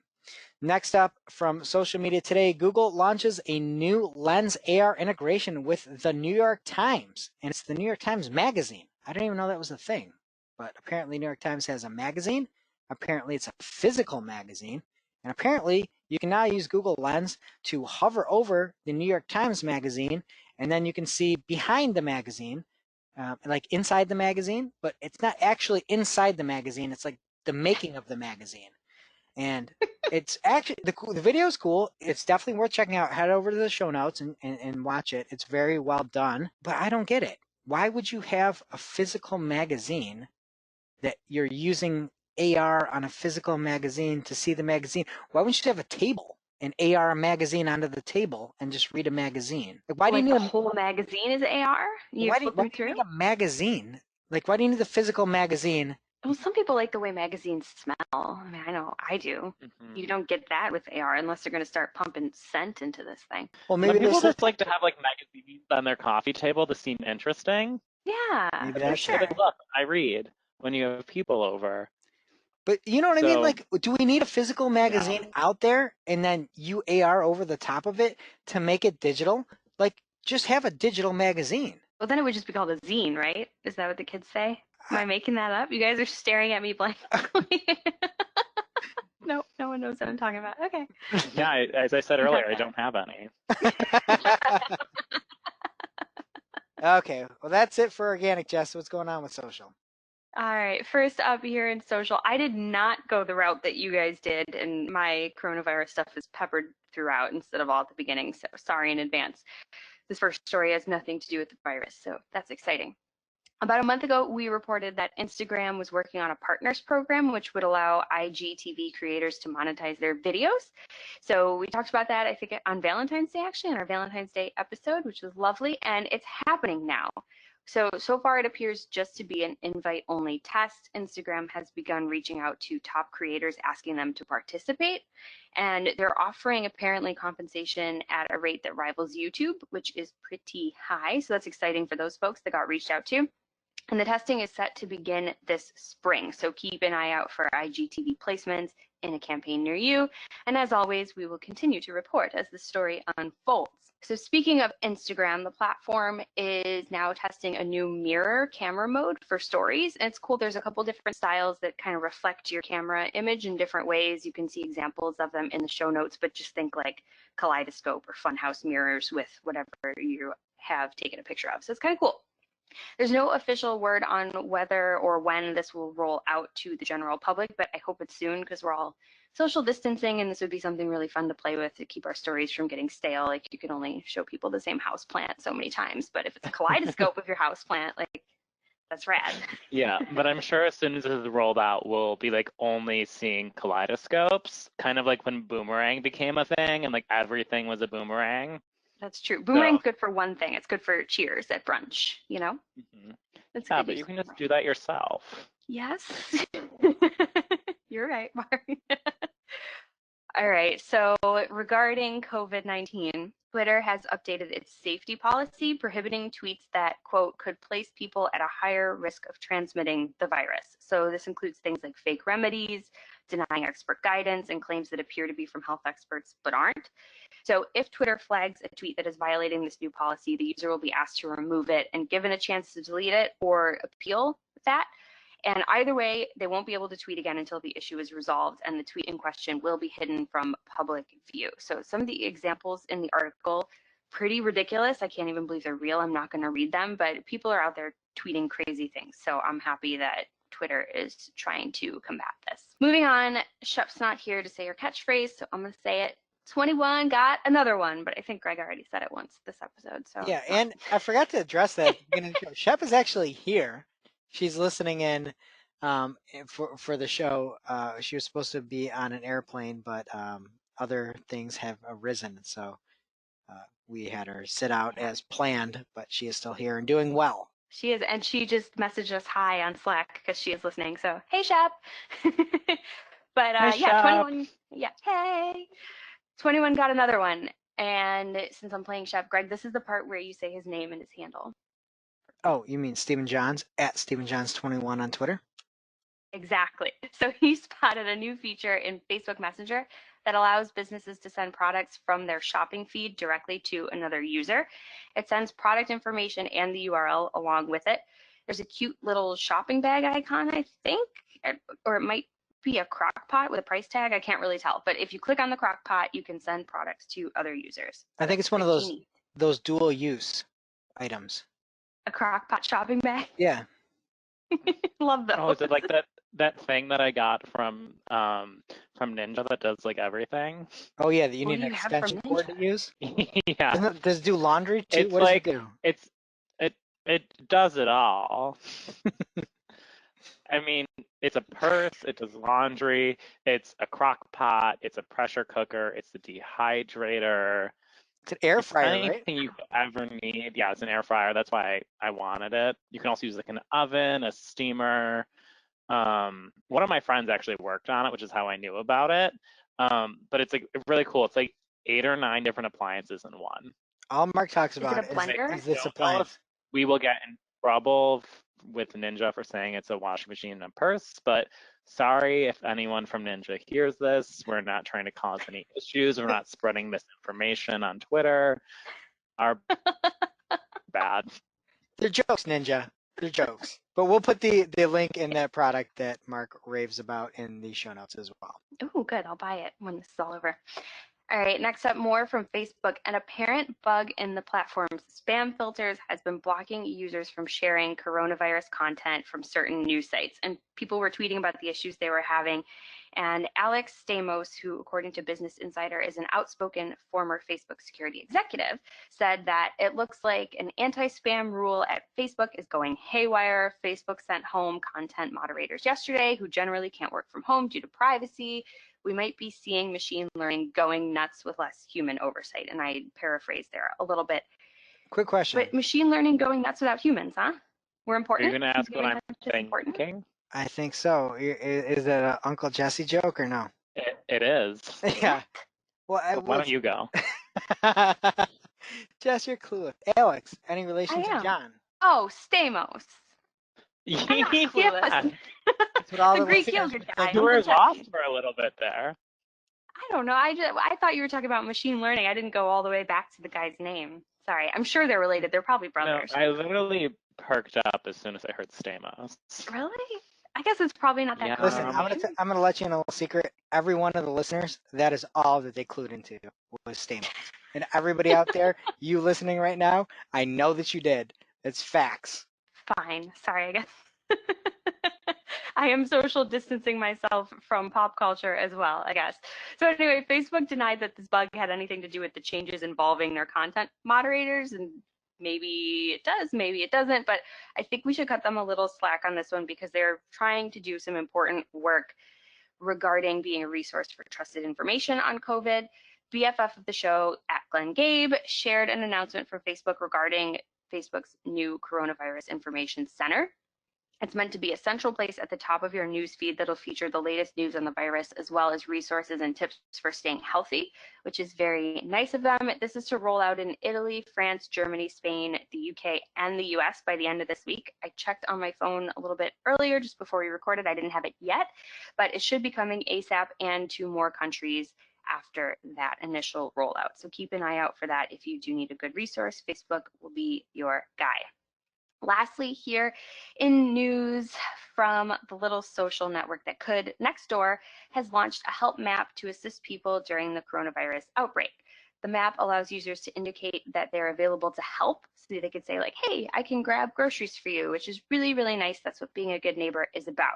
Next up, from social media today, Google launches a new Lens AR integration with the New York Times. And it's the New York Times Magazine. I didn't even know that was a thing. But apparently New York Times has a magazine. Apparently it's a physical magazine. And apparently you can now use Google Lens to hover over the New York Times Magazine, and then you can see behind the magazine, like inside the magazine, but it's not actually inside the magazine. It's like the making of the magazine. And it's actually, the video is cool. It's definitely worth checking out. Head over to the show notes and watch it. It's very well done. But I don't get it. Why would you have a physical magazine that you're using AR on a physical magazine to see the magazine? Why wouldn't you have a table and AR a magazine onto the table and just read a magazine? Like, why do you need a whole magazine is AR? Why do you need a magazine? Like, why do you need the physical magazine? Well, some people like the way magazines smell. I mean, I know I do. Mm-hmm. You don't get that with AR unless they're going to start pumping scent into this thing. Well, maybe people just like to have like magazines on their coffee table to seem interesting. Yeah, maybe for sure. Like, look, I read when you have people over. But you know what I mean? So- Like, do we need a physical magazine out there and then UAR over the top of it to make it digital? Like, just have a digital magazine. Well, then it would just be called a zine, right? Is that what the kids say? Am I making that up? You guys are staring at me blankly. No, no one knows what I'm talking about. Okay. Yeah, as I said earlier, I don't have any. Okay, well, that's it for organic, Jess. What's going on with social? All right, first up here in social, I did not go the route that you guys did, and my coronavirus stuff is peppered throughout instead of all at the beginning, so sorry in advance. This first story has nothing to do with the virus, so that's exciting. About a month ago, we reported that Instagram was working on a partners program, which would allow IGTV creators to monetize their videos. So we talked about that, I think, on Valentine's Day, actually, in our Valentine's Day episode, which was lovely, and it's happening now. So far it appears just to be an invite-only test. Instagram has begun reaching out to top creators, asking them to participate, and they're offering apparently compensation at a rate that rivals YouTube, which is pretty high. So that's exciting for those folks that got reached out to. And the testing is set to begin this spring. So keep an eye out for IGTV placements in a campaign near you. And as always, we will continue to report as the story unfolds. So speaking of Instagram, the platform is now testing a new mirror camera mode for stories. And it's cool. There's a couple different styles that kind of reflect your camera image in different ways. You can see examples of them in the show notes, but just think like kaleidoscope or funhouse mirrors with whatever you have taken a picture of. So it's kind of cool. There's no official word on whether or when this will roll out to the general public, but I hope it's soon because we're all social distancing and this would be something really fun to play with to keep our stories from getting stale. Like you can only show people the same house plant so many times, but if it's a kaleidoscope of your house plant, like that's rad. Yeah, but I'm sure as soon as this is rolled out, we'll be like only seeing kaleidoscopes, kind of like when Boomerang became a thing and like everything was a boomerang. That's true. Boomerang's good for one thing. It's good for cheers at brunch, you know? Mm-hmm. That's Yeah, good but use you can of just do that yourself. Yes. You're right, Mark. All right, so regarding COVID-19, Twitter has updated its safety policy prohibiting tweets that, quote, could place people at a higher risk of transmitting the virus. So this includes things like fake remedies, denying expert guidance, and claims that appear to be from health experts but aren't. So if Twitter flags a tweet that is violating this new policy, the user will be asked to remove it and given a chance to delete it or appeal that. And either way, they won't be able to tweet again until the issue is resolved, and the tweet in question will be hidden from public view. So some of the examples in the article, pretty ridiculous. I can't even believe they're real. I'm not going to read them, but people are out there tweeting crazy things. So I'm happy that Twitter is trying to combat this. Moving on, Shep's not here to say her catchphrase, so I'm going to say it. 21 got another one, but I think Greg already said it once this episode. So Yeah, and I forgot to address that. Shep is actually here. She's listening in for the show. She was supposed to be on an airplane, but other things have arisen, so we had her sit out as planned. But she is still here and doing well. She is, and she just messaged us hi on Slack because she is listening. So hey, Shep. But Hi, yeah, Shep. 21. Yeah, hey. 21 got another one. And since I'm playing Shep, Greg, this is the part where you say his name and his handle. Oh, you mean Stephen Johns at Stephen Johns 21 on Twitter? Exactly. So he spotted a new feature in Facebook Messenger that allows businesses to send products from their shopping feed directly to another user. It sends product information and the URL along with it. There's a cute little shopping bag icon, I think, or it might be a crock pot with a price tag. I can't really tell. But if you click on the crock pot, you can send products to other users. I think it's one of those dual use items. A crock pot shopping bag. Yeah. Love those. Oh, is it like that thing that I got from Ninja that does like everything? Oh yeah, that you What need do an you have from extension cord to use. Yeah. Does it do laundry too? It's What like does it do? it does it all. I mean, it's a purse, it does laundry, it's a crock pot, it's a pressure cooker, it's a dehydrator. It's an air It's fryer, right? anything you could ever need. Yeah, it's an air fryer. That's why I wanted it. You can also use like an oven, a steamer. One of my friends actually worked on it, which is how I knew about it. But it's like really cool. It's like 8 or 9 different appliances in one. All Mark talks Is it about a blender? is this Don't know appliance. if we will get in trouble with Ninja for saying it's a washing machine and a purse, but Sorry if anyone from Ninja hears this. We're not trying to cause any issues. We're not spreading misinformation on Twitter. Our bad. They're jokes, Ninja. They're jokes. But we'll put the link in that product that Mark raves about in the show notes as well. Oh, good. I'll buy it when this is all over. All right, next up, more from Facebook. An apparent bug in the platform's spam filters has been blocking users from sharing coronavirus content from certain news sites. And people were tweeting about the issues they were having. And Alex Stamos, who, according to Business Insider, is an outspoken former Facebook security executive, said that it looks like an anti-spam rule at Facebook is going haywire. Facebook sent home content moderators yesterday who generally can't work from home due to privacy. We might be seeing machine learning going nuts with less human oversight. And I paraphrase there a little bit. Quick question. But machine learning going nuts without humans, huh? We're Are important. you going to ask what I'm Important? thinking? I think so. Is that an Uncle Jesse joke or no? It is. Yeah. Well, Why don't you go? Jess, you're clueless. Alex, any relation I to am. John? Oh, Stamos. I'm not Yeah. clueless. That's what all The the Greek listeners yogurt are guy. thinking. You were Uncle lost Jesse. for a little bit there. I don't know. I thought you were talking about machine learning. I didn't go all the way back to the guy's name. Sorry. I'm sure they're related. They're probably brothers. No, I literally perked up as soon as I heard Stamos. Really? I guess it's probably not that Yeah. common. Listen, Um, I'm gonna let you in a little secret. Every one of the listeners, that is all that they clued into was Stamos. And everybody out there, you listening right now, I know that you did. It's facts. Fine. Sorry, I guess. I am social distancing myself from pop culture as well, I guess. So anyway, Facebook denied that this bug had anything to do with the changes involving their content moderators, and maybe it does, maybe it doesn't, but I think we should cut them a little slack on this one because they're trying to do some important work regarding being a resource for trusted information on COVID. BFF of the show, @GlenGabe, shared an announcement from Facebook regarding Facebook's new coronavirus information center. It's meant to be a central place at the top of your news feed that'll feature the latest news on the virus, as well as resources and tips for staying healthy, which is very nice of them. This is to roll out in Italy, France, Germany, Spain, the UK, and the US by the end of this week. I checked on my phone a little bit earlier, just before we recorded. I didn't have it yet, but it should be coming ASAP and to more countries after that initial rollout. So keep an eye out for that. If you do need a good resource, Facebook will be your guy. Lastly, here in news from the little social network that could, Nextdoor has launched a help map to assist people during the coronavirus outbreak. The map allows users to indicate that they're available to help, so they could say like, hey, I can grab groceries for you, which is really, really nice. That's what being a good neighbor is about.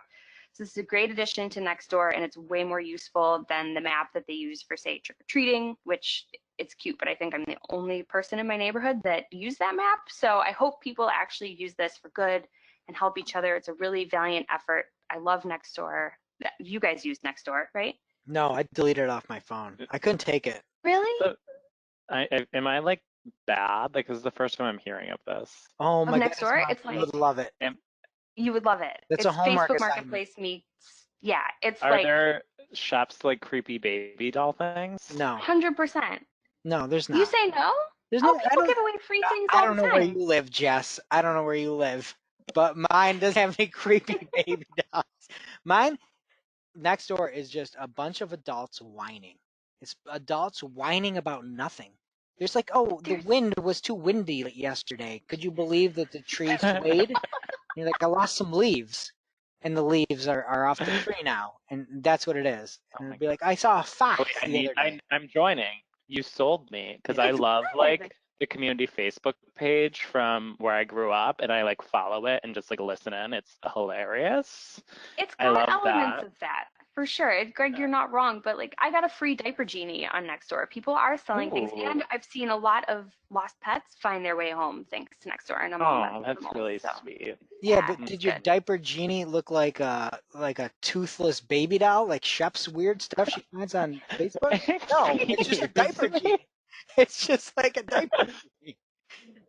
So this is a great addition to Nextdoor, and it's way more useful than the map that they use for, say, trick-or-treating, which it's cute, but I think I'm the only person in my neighborhood that use that map. So I hope people actually use this for good and help each other. It's a really valiant effort. I love Nextdoor. You guys use Nextdoor, right? No, I deleted it off my phone. I couldn't take it. Really? So, am I like bad? Like, this is the first time I'm hearing of this. Oh Of my goodness, Nextdoor? Mark, It's you like, would love it. you would love it. That's It's a homework Facebook assignment. Marketplace meets, yeah, it's Are like there shops like creepy baby doll things? No, 100%. no, there's not. You say no? There's Oh, no. I people don't. give away free things I all don't the know time. where you live, Jess. I don't know where you live, but mine doesn't have any creepy baby dolls. Mine next door is just a bunch of adults whining. It's adults whining about nothing. There's like, oh, the wind was too windy yesterday. Could you believe that the tree swayed? You're like, I lost some leaves, and the leaves are off the tree now, and that's what it is. And Oh it'd be like, I saw a fox Wait, the other day. I'm joining. You sold me because I It's love good. like the community Facebook page from where I grew up, and I like follow it and just like listen in. It's hilarious. It's I got love elements that. of that, for sure. Greg, you're not wrong, but like I got a free diaper genie on Nextdoor. People are selling things, Ooh. and I've seen a lot of lost pets find their way home thanks to Nextdoor, and I'm all about Oh, that's animals, really so. sweet. Yeah, Yeah, but it's did your good. diaper genie look like a toothless baby doll, like Shep's weird stuff she finds on Facebook? No, it's just a diaper Excuse me? genie. It's just like a diaper genie.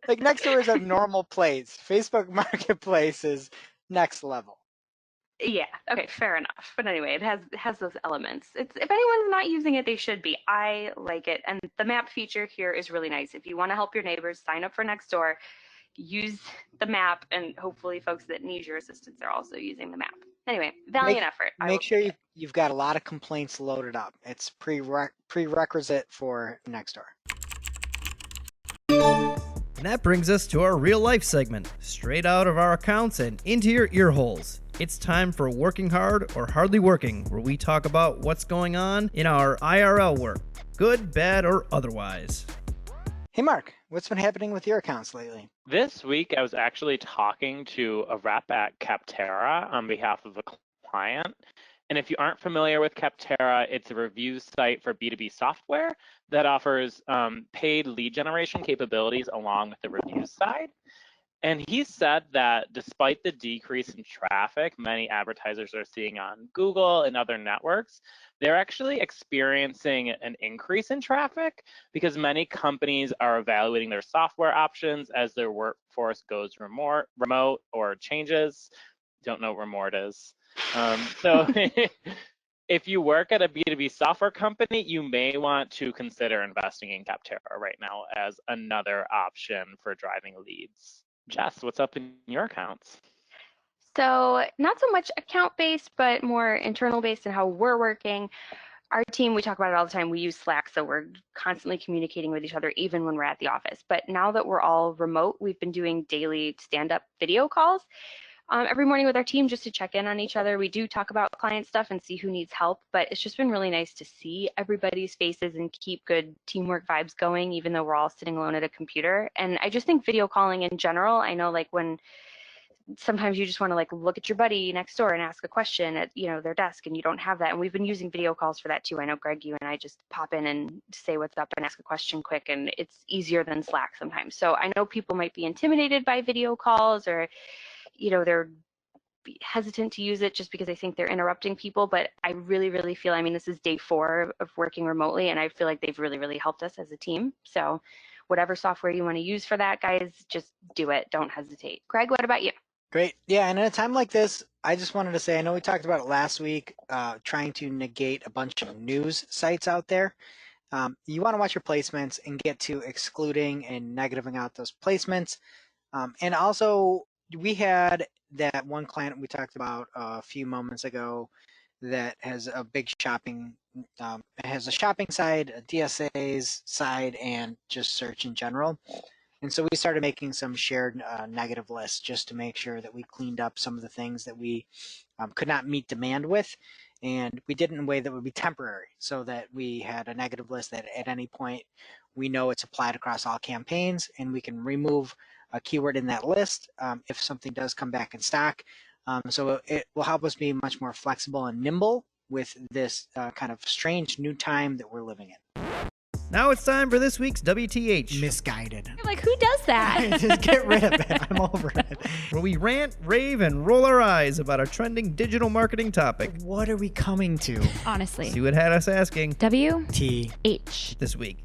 Like next door is a normal place. Facebook Marketplace is next level. Yeah, okay, fair enough. But anyway, it has those elements. It's if anyone's not using it, they should be. I like it, and the map feature here is really nice. If you want to help your neighbors, sign up for Nextdoor, use the map, and hopefully folks that need your assistance are also using the map. Anyway, valiant effort. I will Make sure say it. you've got a lot of complaints loaded up. It's prerequisite for Nextdoor. And that brings us to our real life segment, straight out of our accounts and into your ear holes. It's time for Working Hard or Hardly Working, where we talk about what's going on in our IRL work, good, bad, or otherwise. Hey, Mark, what's been happening with your accounts lately? This week, I was actually talking to a rep at Capterra on behalf of a client. And if you aren't familiar with Capterra, it's a review site for B2B software that offers paid lead generation capabilities along with the reviews side. And he said that despite the decrease in traffic many advertisers are seeing on Google and other networks, they're actually experiencing an increase in traffic because many companies are evaluating their software options as their workforce goes remote or changes. Don't know what remote is. So if you work at a B2B software company, you may want to consider investing in Capterra right now as another option for driving leads. Jess, what's up in your accounts? So not so much account-based, but more internal-based in how we're working. Our team, we talk about it all the time. We use Slack, so we're constantly communicating with each other, even when we're at the office. But now that we're all remote, we've been doing daily stand-up video calls every morning with our team just to check in on each other. We do talk about client stuff and see who needs help, but it's just been really nice to see everybody's faces and keep good teamwork vibes going, even though we're all sitting alone at a computer. And I just think video calling in general, I know like when sometimes you just want to like look at your buddy next door and ask a question at their desk, and you don't have that. And we've been using video calls for that too. I know Greg, you and I just pop in and say what's up and ask a question quick, and it's easier than Slack sometimes. So I know people might be intimidated by video calls, or they're hesitant to use it just because they think they're interrupting people, but I really feel, I mean, this is day 4 of working remotely, and I feel like they've really helped us as a team. So whatever software you want to use for that, guys, just do it. Don't hesitate. Greg, what about you? Great. Yeah, and at a time like this, I just wanted to say, I know we talked about it last week, trying to negate a bunch of news sites out there. You want to watch your placements and get to excluding and negativing out those placements. And also, we had that one client we talked about a few moments ago that has a big shopping, has a shopping side, a DSA's side, and just search in general. And so we started making some shared negative lists just to make sure that we cleaned up some of the things that we could not meet demand with. And we did it in a way that would be temporary, so that we had a negative list that at any point we know it's applied across all campaigns, and we can remove a keyword in that list if something does come back in stock. So it will help us be much more flexible and nimble with this kind of strange new time that we're living in. Now it's time for this week's WTH. Misguided. I'm like, who does that? Just get rid of it. I'm over it. Where we rant, rave, and roll our eyes about a trending digital marketing topic. What are we coming to? Honestly. See what had us asking WTH. this week.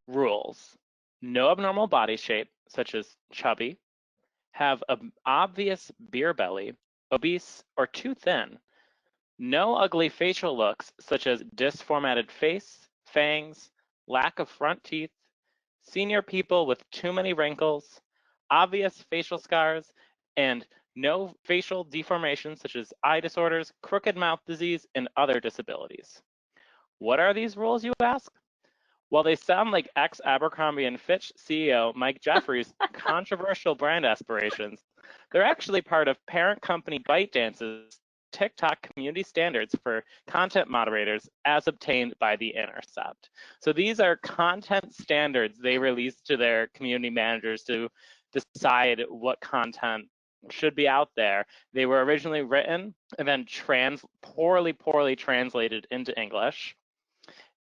Rules. No abnormal body shape, such as chubby, have an obvious beer belly, obese, or too thin. No ugly facial looks, such as disformatted face, fangs, lack of front teeth, senior people with too many wrinkles, obvious facial scars, and no facial deformations such as eye disorders, crooked mouth disease, and other disabilities. What are these rules, you ask? While they sound like ex-Abercrombie & Fitch CEO Mike Jeffries' controversial brand aspirations, they're actually part of parent company ByteDance's TikTok community standards for content moderators as obtained by The Intercept. So these are content standards they release to their community managers to decide what content should be out there. They were originally written and then poorly translated into English.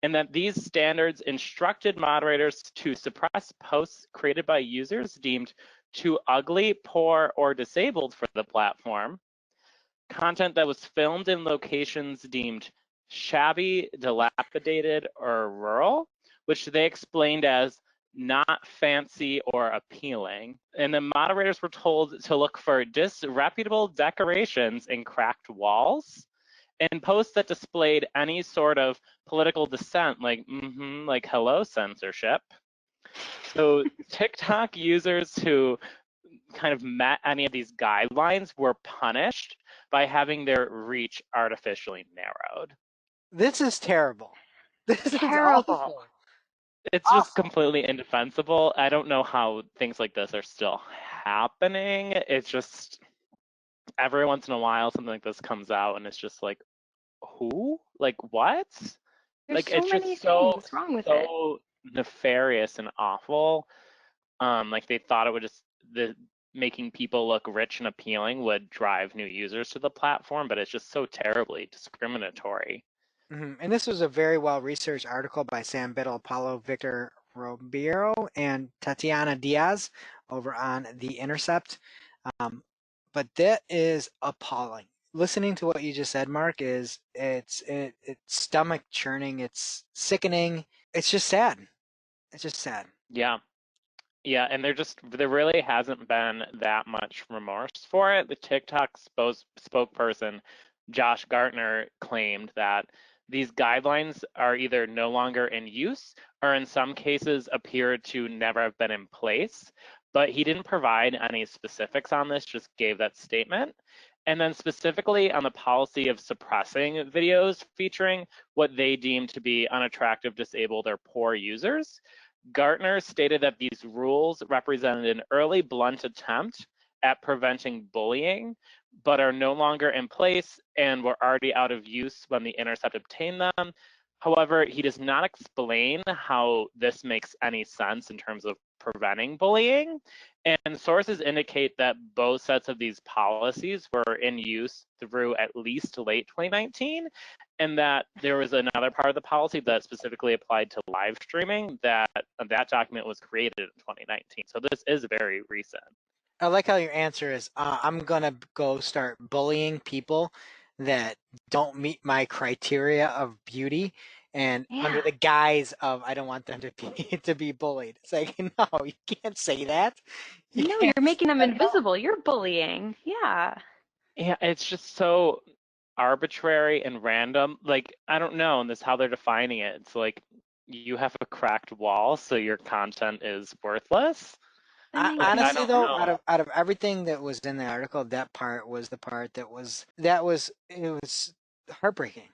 And that these standards instructed moderators to suppress posts created by users deemed too ugly, poor, or disabled for the platform, content that was filmed in locations deemed shabby, dilapidated, or rural, which they explained as not fancy or appealing. And the moderators were told to look for disreputable decorations and cracked walls, and posts that displayed any sort of political dissent, like hello censorship. So TikTok users who kind of met any of these guidelines were punished by having their reach artificially narrowed. This is terrible. This is Terrible. awful. It's just completely indefensible. I don't know how things like this are still happening. It's just every once in a while something like this comes out and it's just like, who? Like what? There's Like so it's many just so things wrong with it. nefarious and awful. Like they thought it would just making people look rich and appealing would drive new users to the platform, but it's just so terribly discriminatory. And this was a very well-researched article by Sam Biddle, Paulo Victor Robiero, and Tatiana Diaz over on The Intercept. But that is appalling. Listening to what you just said, Mark, it's stomach churning. It's sickening. It's just sad. It's just sad. Yeah. Yeah, and there really hasn't been that much remorse for it. The TikTok spokesperson, Josh Gartner, claimed that these guidelines are either no longer in use or in some cases appear to never have been in place. But he didn't provide any specifics on this, just gave that statement. And then specifically on the policy of suppressing videos featuring what they deem to be unattractive, disabled, or poor users, Gartner stated that these rules represented an early blunt attempt at preventing bullying, but are no longer in place and were already out of use when The Intercept obtained them. However, he does not explain how this makes any sense in terms of preventing bullying. And sources indicate that both sets of these policies were in use through at least late 2019, and that there was another part of the policy that specifically applied to live streaming that document was created in 2019. So this is very recent. I like how your answer is, I'm going to go start bullying people that don't meet my criteria of beauty and under the guise of I don't want them to be bullied. It's like, no, you can't say that. No, you're making them invisible. You're bullying. Yeah. Yeah, it's just so arbitrary and random. Like, I don't know, and this is how they're defining it. It's like you have a cracked wall, so your content is worthless. Honestly, though, out of everything that was in the article, that part was the part it was heartbreaking.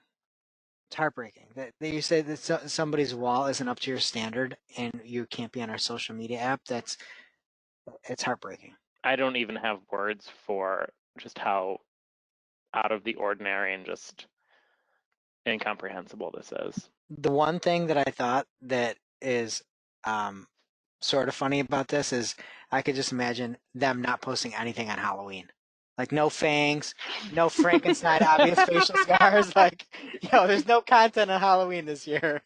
It's heartbreaking that you say that somebody's wall isn't up to your standard and you can't be on our social media app. It's heartbreaking. I don't even have words for just how out of the ordinary and just incomprehensible this is. The one thing that I thought that is sort of funny about this is I could just imagine them not posting anything on Halloween. Like no fangs, no Frankenstein obvious facial scars. Like, there's no content on Halloween this year.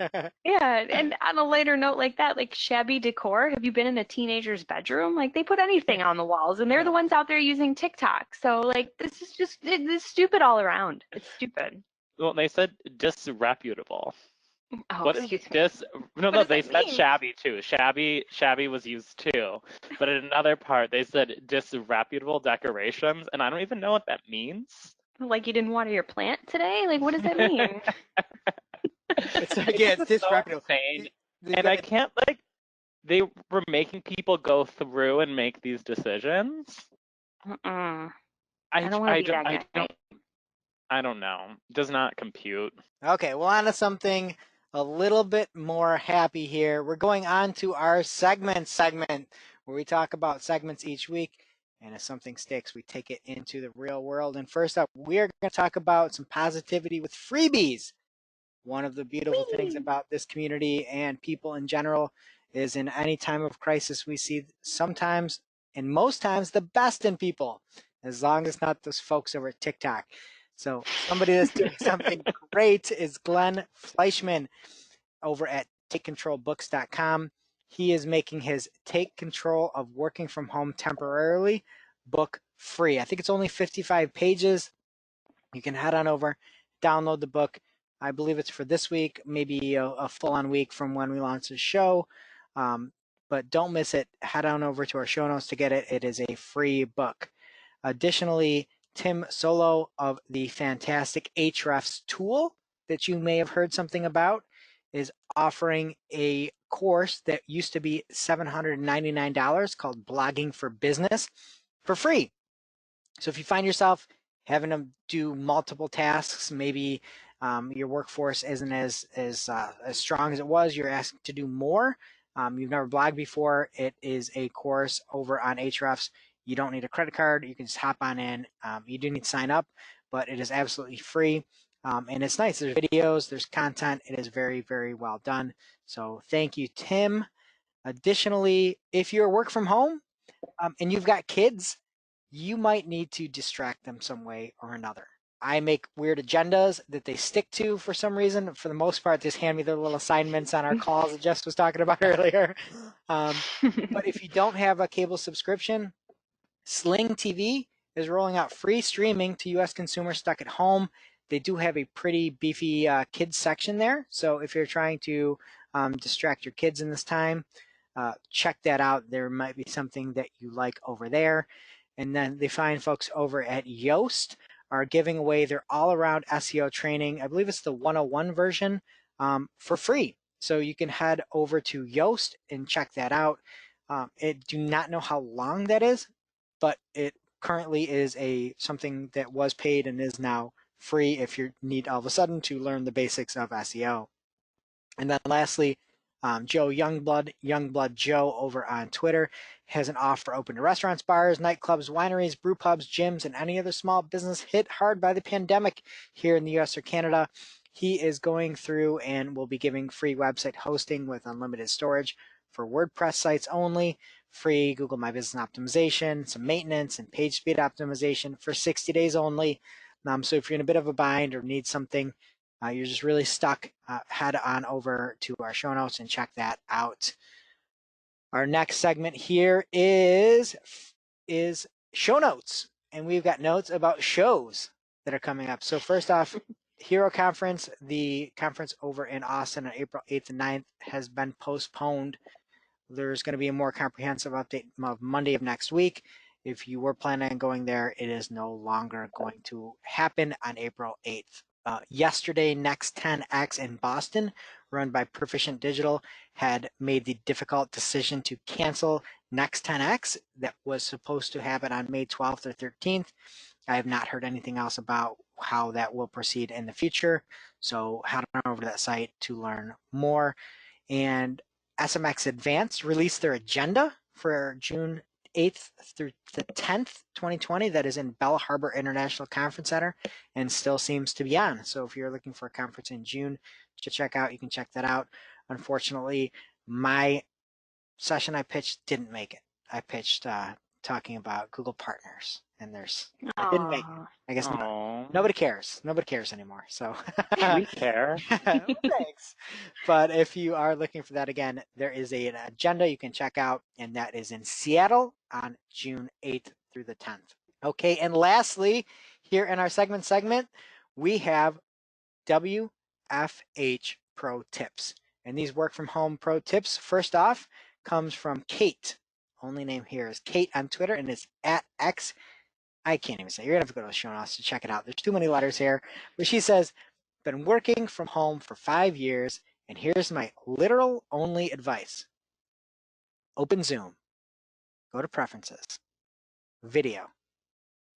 Yeah, and on a lighter note like that, like shabby decor, have you been in a teenager's bedroom? Like they put anything on the walls and they're the ones out there using TikTok. So like this is just this stupid all around. It's stupid. Well, they said disreputable. Oh, what is this? No, they said shabby too. Shabby was used too. But in another part, they said disreputable decorations, and I don't even know what that means. Like you didn't water your plant today? Like what does that mean? It's disreputable. So insane. And I can't they were making people go through and make these decisions. I don't want to be that guy. I don't know. Does not compute. Okay, well, on to something a little bit more happy here. We're going on to our segment where we talk about segments each week. And if something sticks, we take it into the real world. And first up, we're going to talk about some positivity with freebies. One of the beautiful things about this community and people in general is in any time of crisis, we see sometimes and most times the best in people, as long as not those folks over at TikTok. So somebody that's doing something great is Glenn Fleischman over at TakeControlBooks.com. He is making his Take Control of Working from Home Temporarily book free. I think it's only 55 pages. You can head on over, download the book. I believe it's for this week, maybe a full-on week from when we launch the show. But don't miss it. Head on over to our show notes to get it. It is a free book. Additionally, Tim Solo of the fantastic Ahrefs tool that you may have heard something about is offering a course that used to be $799 called Blogging for Business. for free. So if you find yourself having to do multiple tasks, maybe your workforce isn't as strong as it was, you're asked to do more. You've never blogged before. It is a course over on Ahrefs. You don't need a credit card. You can just hop on in. You do need to sign up, but it is absolutely free. And it's nice. There's videos, there's content. It is very, very well done. So thank you, Tim. Additionally, if you're work from home and you've got kids, you might need to distract them some way or another. I make weird agendas that they stick to for some reason. For the most part, just hand me their little assignments on our calls that Jess was talking about earlier. But if you don't have a cable subscription, Sling TV is rolling out free streaming to U.S. consumers stuck at home. They do have a pretty beefy kids section there. So if you're trying to distract your kids in this time, check that out. There might be something that you like over there. And then the fine folks over at Yoast are giving away their all-around SEO training. I believe it's the 101 version for free. So you can head over to Yoast and check that out. I do not know how long that is, but it currently is something that was paid and is now free if you need all of a sudden to learn the basics of SEO. And then lastly, Joe Youngblood Joe over on Twitter has an offer open to restaurants, bars, nightclubs, wineries, brew pubs, gyms, and any other small business hit hard by the pandemic here in the US or Canada. He is going through and will be giving free website hosting with unlimited storage for WordPress sites only, free Google My Business optimization, some maintenance and page speed optimization for 60 days only. So if you're in a bit of a bind or need something, you're just really stuck, head on over to our show notes and check that out. Our next segment here is show notes, and we've got notes about shows that are coming up. So first off, Hero Conference, the conference over in Austin on April 8th and 9th has been postponed. There's going to be a more comprehensive update of Monday of next week. If you were planning on going there, it is no longer going to happen on April 8th. Yesterday, Next 10X in Boston, run by Proficient Digital, had made the difficult decision to cancel Next 10X that was supposed to happen on May 12th or 13th. I have not heard anything else about how that will proceed in the future, so head on over to that site to learn more. And SMX Advanced released their agenda for June 8th through the 10th, 2020. That is in Bell Harbor International Conference Center and still seems to be on. So if you're looking for a conference in June to check out, you can check that out. Unfortunately, my session I pitched didn't make it. I pitched talking about Google Partners, and I didn't make it. I guess nobody cares. Nobody cares anymore. So we care. Thanks. But if you are looking for that again, there is an agenda you can check out, and that is in Seattle on June 8th through the 10th. Okay, and lastly, here in our segment, we have WFH Pro Tips. And these work from home pro tips, first off, comes from Kate. Only name here is Kate on Twitter, and it's @X. I can't even say. You're going to have to go to the show notes to check it out. There's too many letters here. But she says, been working from home for 5 years, and here's my literal only advice. Open Zoom. Go to Preferences. Video.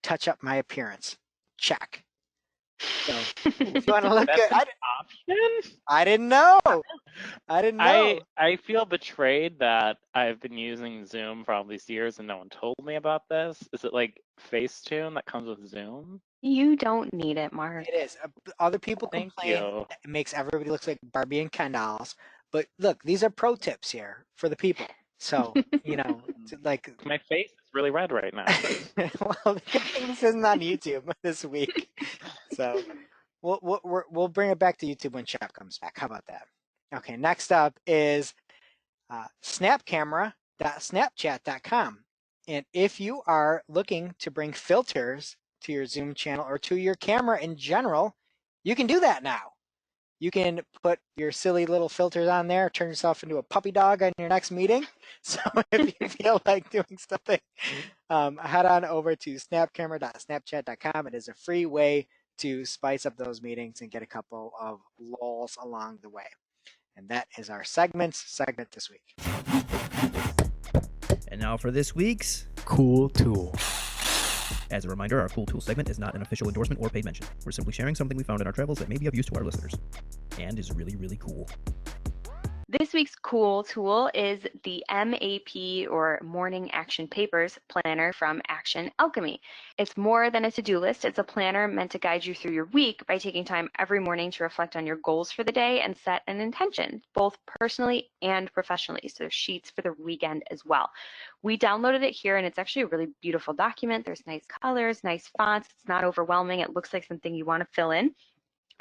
Touch up my appearance. Check. So if you want to look That's good, an option? I didn't know. I feel betrayed that I've been using Zoom for all these years and no one told me about this. Is it like Facetune that comes with Zoom? You don't need it, Mark. It is. Other people Thank complain you. that it makes everybody look like Barbie and Ken dolls. But look, these are pro tips here for the people. So, like My face is really red right now. well, this isn't on YouTube this week. So we'll bring it back to YouTube when Chef comes back. How about that? Okay, next up is snapcamera.snapchat.com. And if you are looking to bring filters to your Zoom channel or to your camera in general, you can do that now. You can put your silly little filters on there, turn yourself into a puppy dog on your next meeting. So if you feel like doing something, head on over to snapcamera.snapchat.com. It is a free way to spice up those meetings and get a couple of lulls along the way. And that is our segment this week. And now for this week's Cool Tool. As a reminder, our Cool Tool segment is not an official endorsement or paid mention. We're simply sharing something we found in our travels that may be of use to our listeners and is really, really cool. This week's cool tool is the MAP, or Morning Action Papers planner from Action Alchemy. It's more than a to-do list. It's a planner meant to guide you through your week by taking time every morning to reflect on your goals for the day and set an intention, both personally and professionally. So there's sheets for the weekend as well. We downloaded it here, and it's actually a really beautiful document. There's nice colors, nice fonts. It's not overwhelming. It looks like something you want to fill in.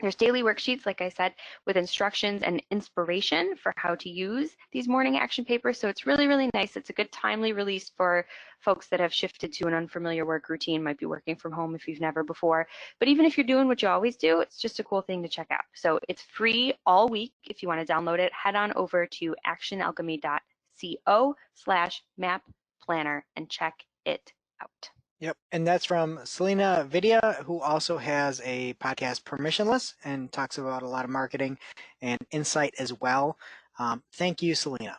There's daily worksheets, like I said, with instructions and inspiration for how to use these morning action papers. So it's really, really nice. It's a good timely release for folks that have shifted to an unfamiliar work routine, might be working from home if you've never before. But even if you're doing what you always do, it's just a cool thing to check out. So it's free all week. If you want to download it, head on over to actionalchemy.co/map planner and check it out. Yep, and that's from Selena Vidya, who also has a podcast, Permissionless, and talks about a lot of marketing and insight as well. Thank you, Selena.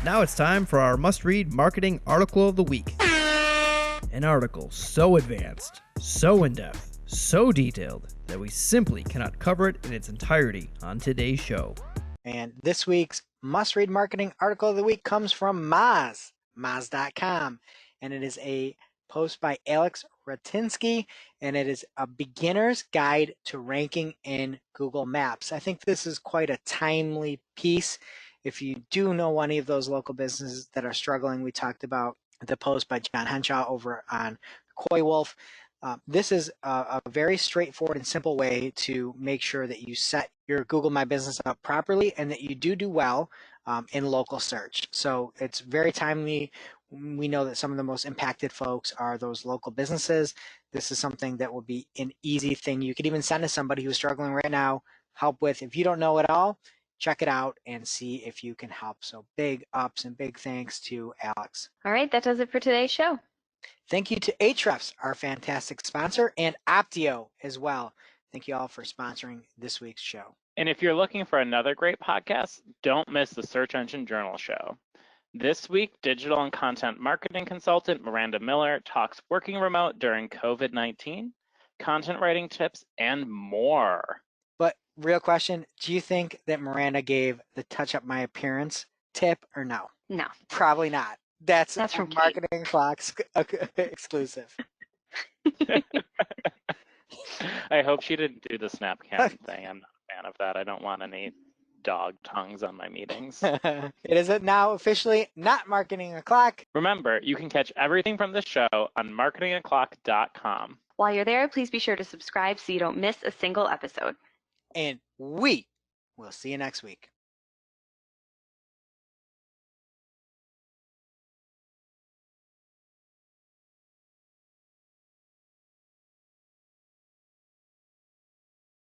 Now it's time for our must-read marketing article of the week. An article so advanced, so in-depth, so detailed that we simply cannot cover it in its entirety on today's show. And this week's must-read marketing article of the week comes from Moz. Moz.com, and it is a post by Alex Ratinsky, and it is a beginner's guide to ranking in Google Maps. I think this is quite a timely piece. If you do know any of those local businesses that are struggling, we talked about the post by John Henshaw over on Coywolf. This is a very straightforward and simple way to make sure that you set your Google My Business up properly and that you do well in local search. So it's very timely. We know that some of the most impacted folks are those local businesses. This is something that will be an easy thing you could even send to somebody who's struggling right now, help with. If you don't know it all, check it out and see if you can help. So big ups and big thanks to Alex. All right, that does it for today's show. Thank you to Ahrefs, our fantastic sponsor, and Optio as well. Thank you all for sponsoring this week's show. And if you're looking for another great podcast, don't miss the Search Engine Journal show. This week, digital and content marketing consultant Miranda Miller talks working remote during COVID-19, content writing tips, and more. But real question, do you think that Miranda gave the touch up my appearance tip or no? No. Probably not. That's from Marketing Clock exclusive. I hope she didn't do the Snapcam thing. I'm not a fan of that. I don't want any dog tongues on my meetings. It is now officially not Marketing O'Clock. Remember, you can catch everything from the show on marketingoclock.com. While you're there, please be sure to subscribe so you don't miss a single episode. And we will see you next week.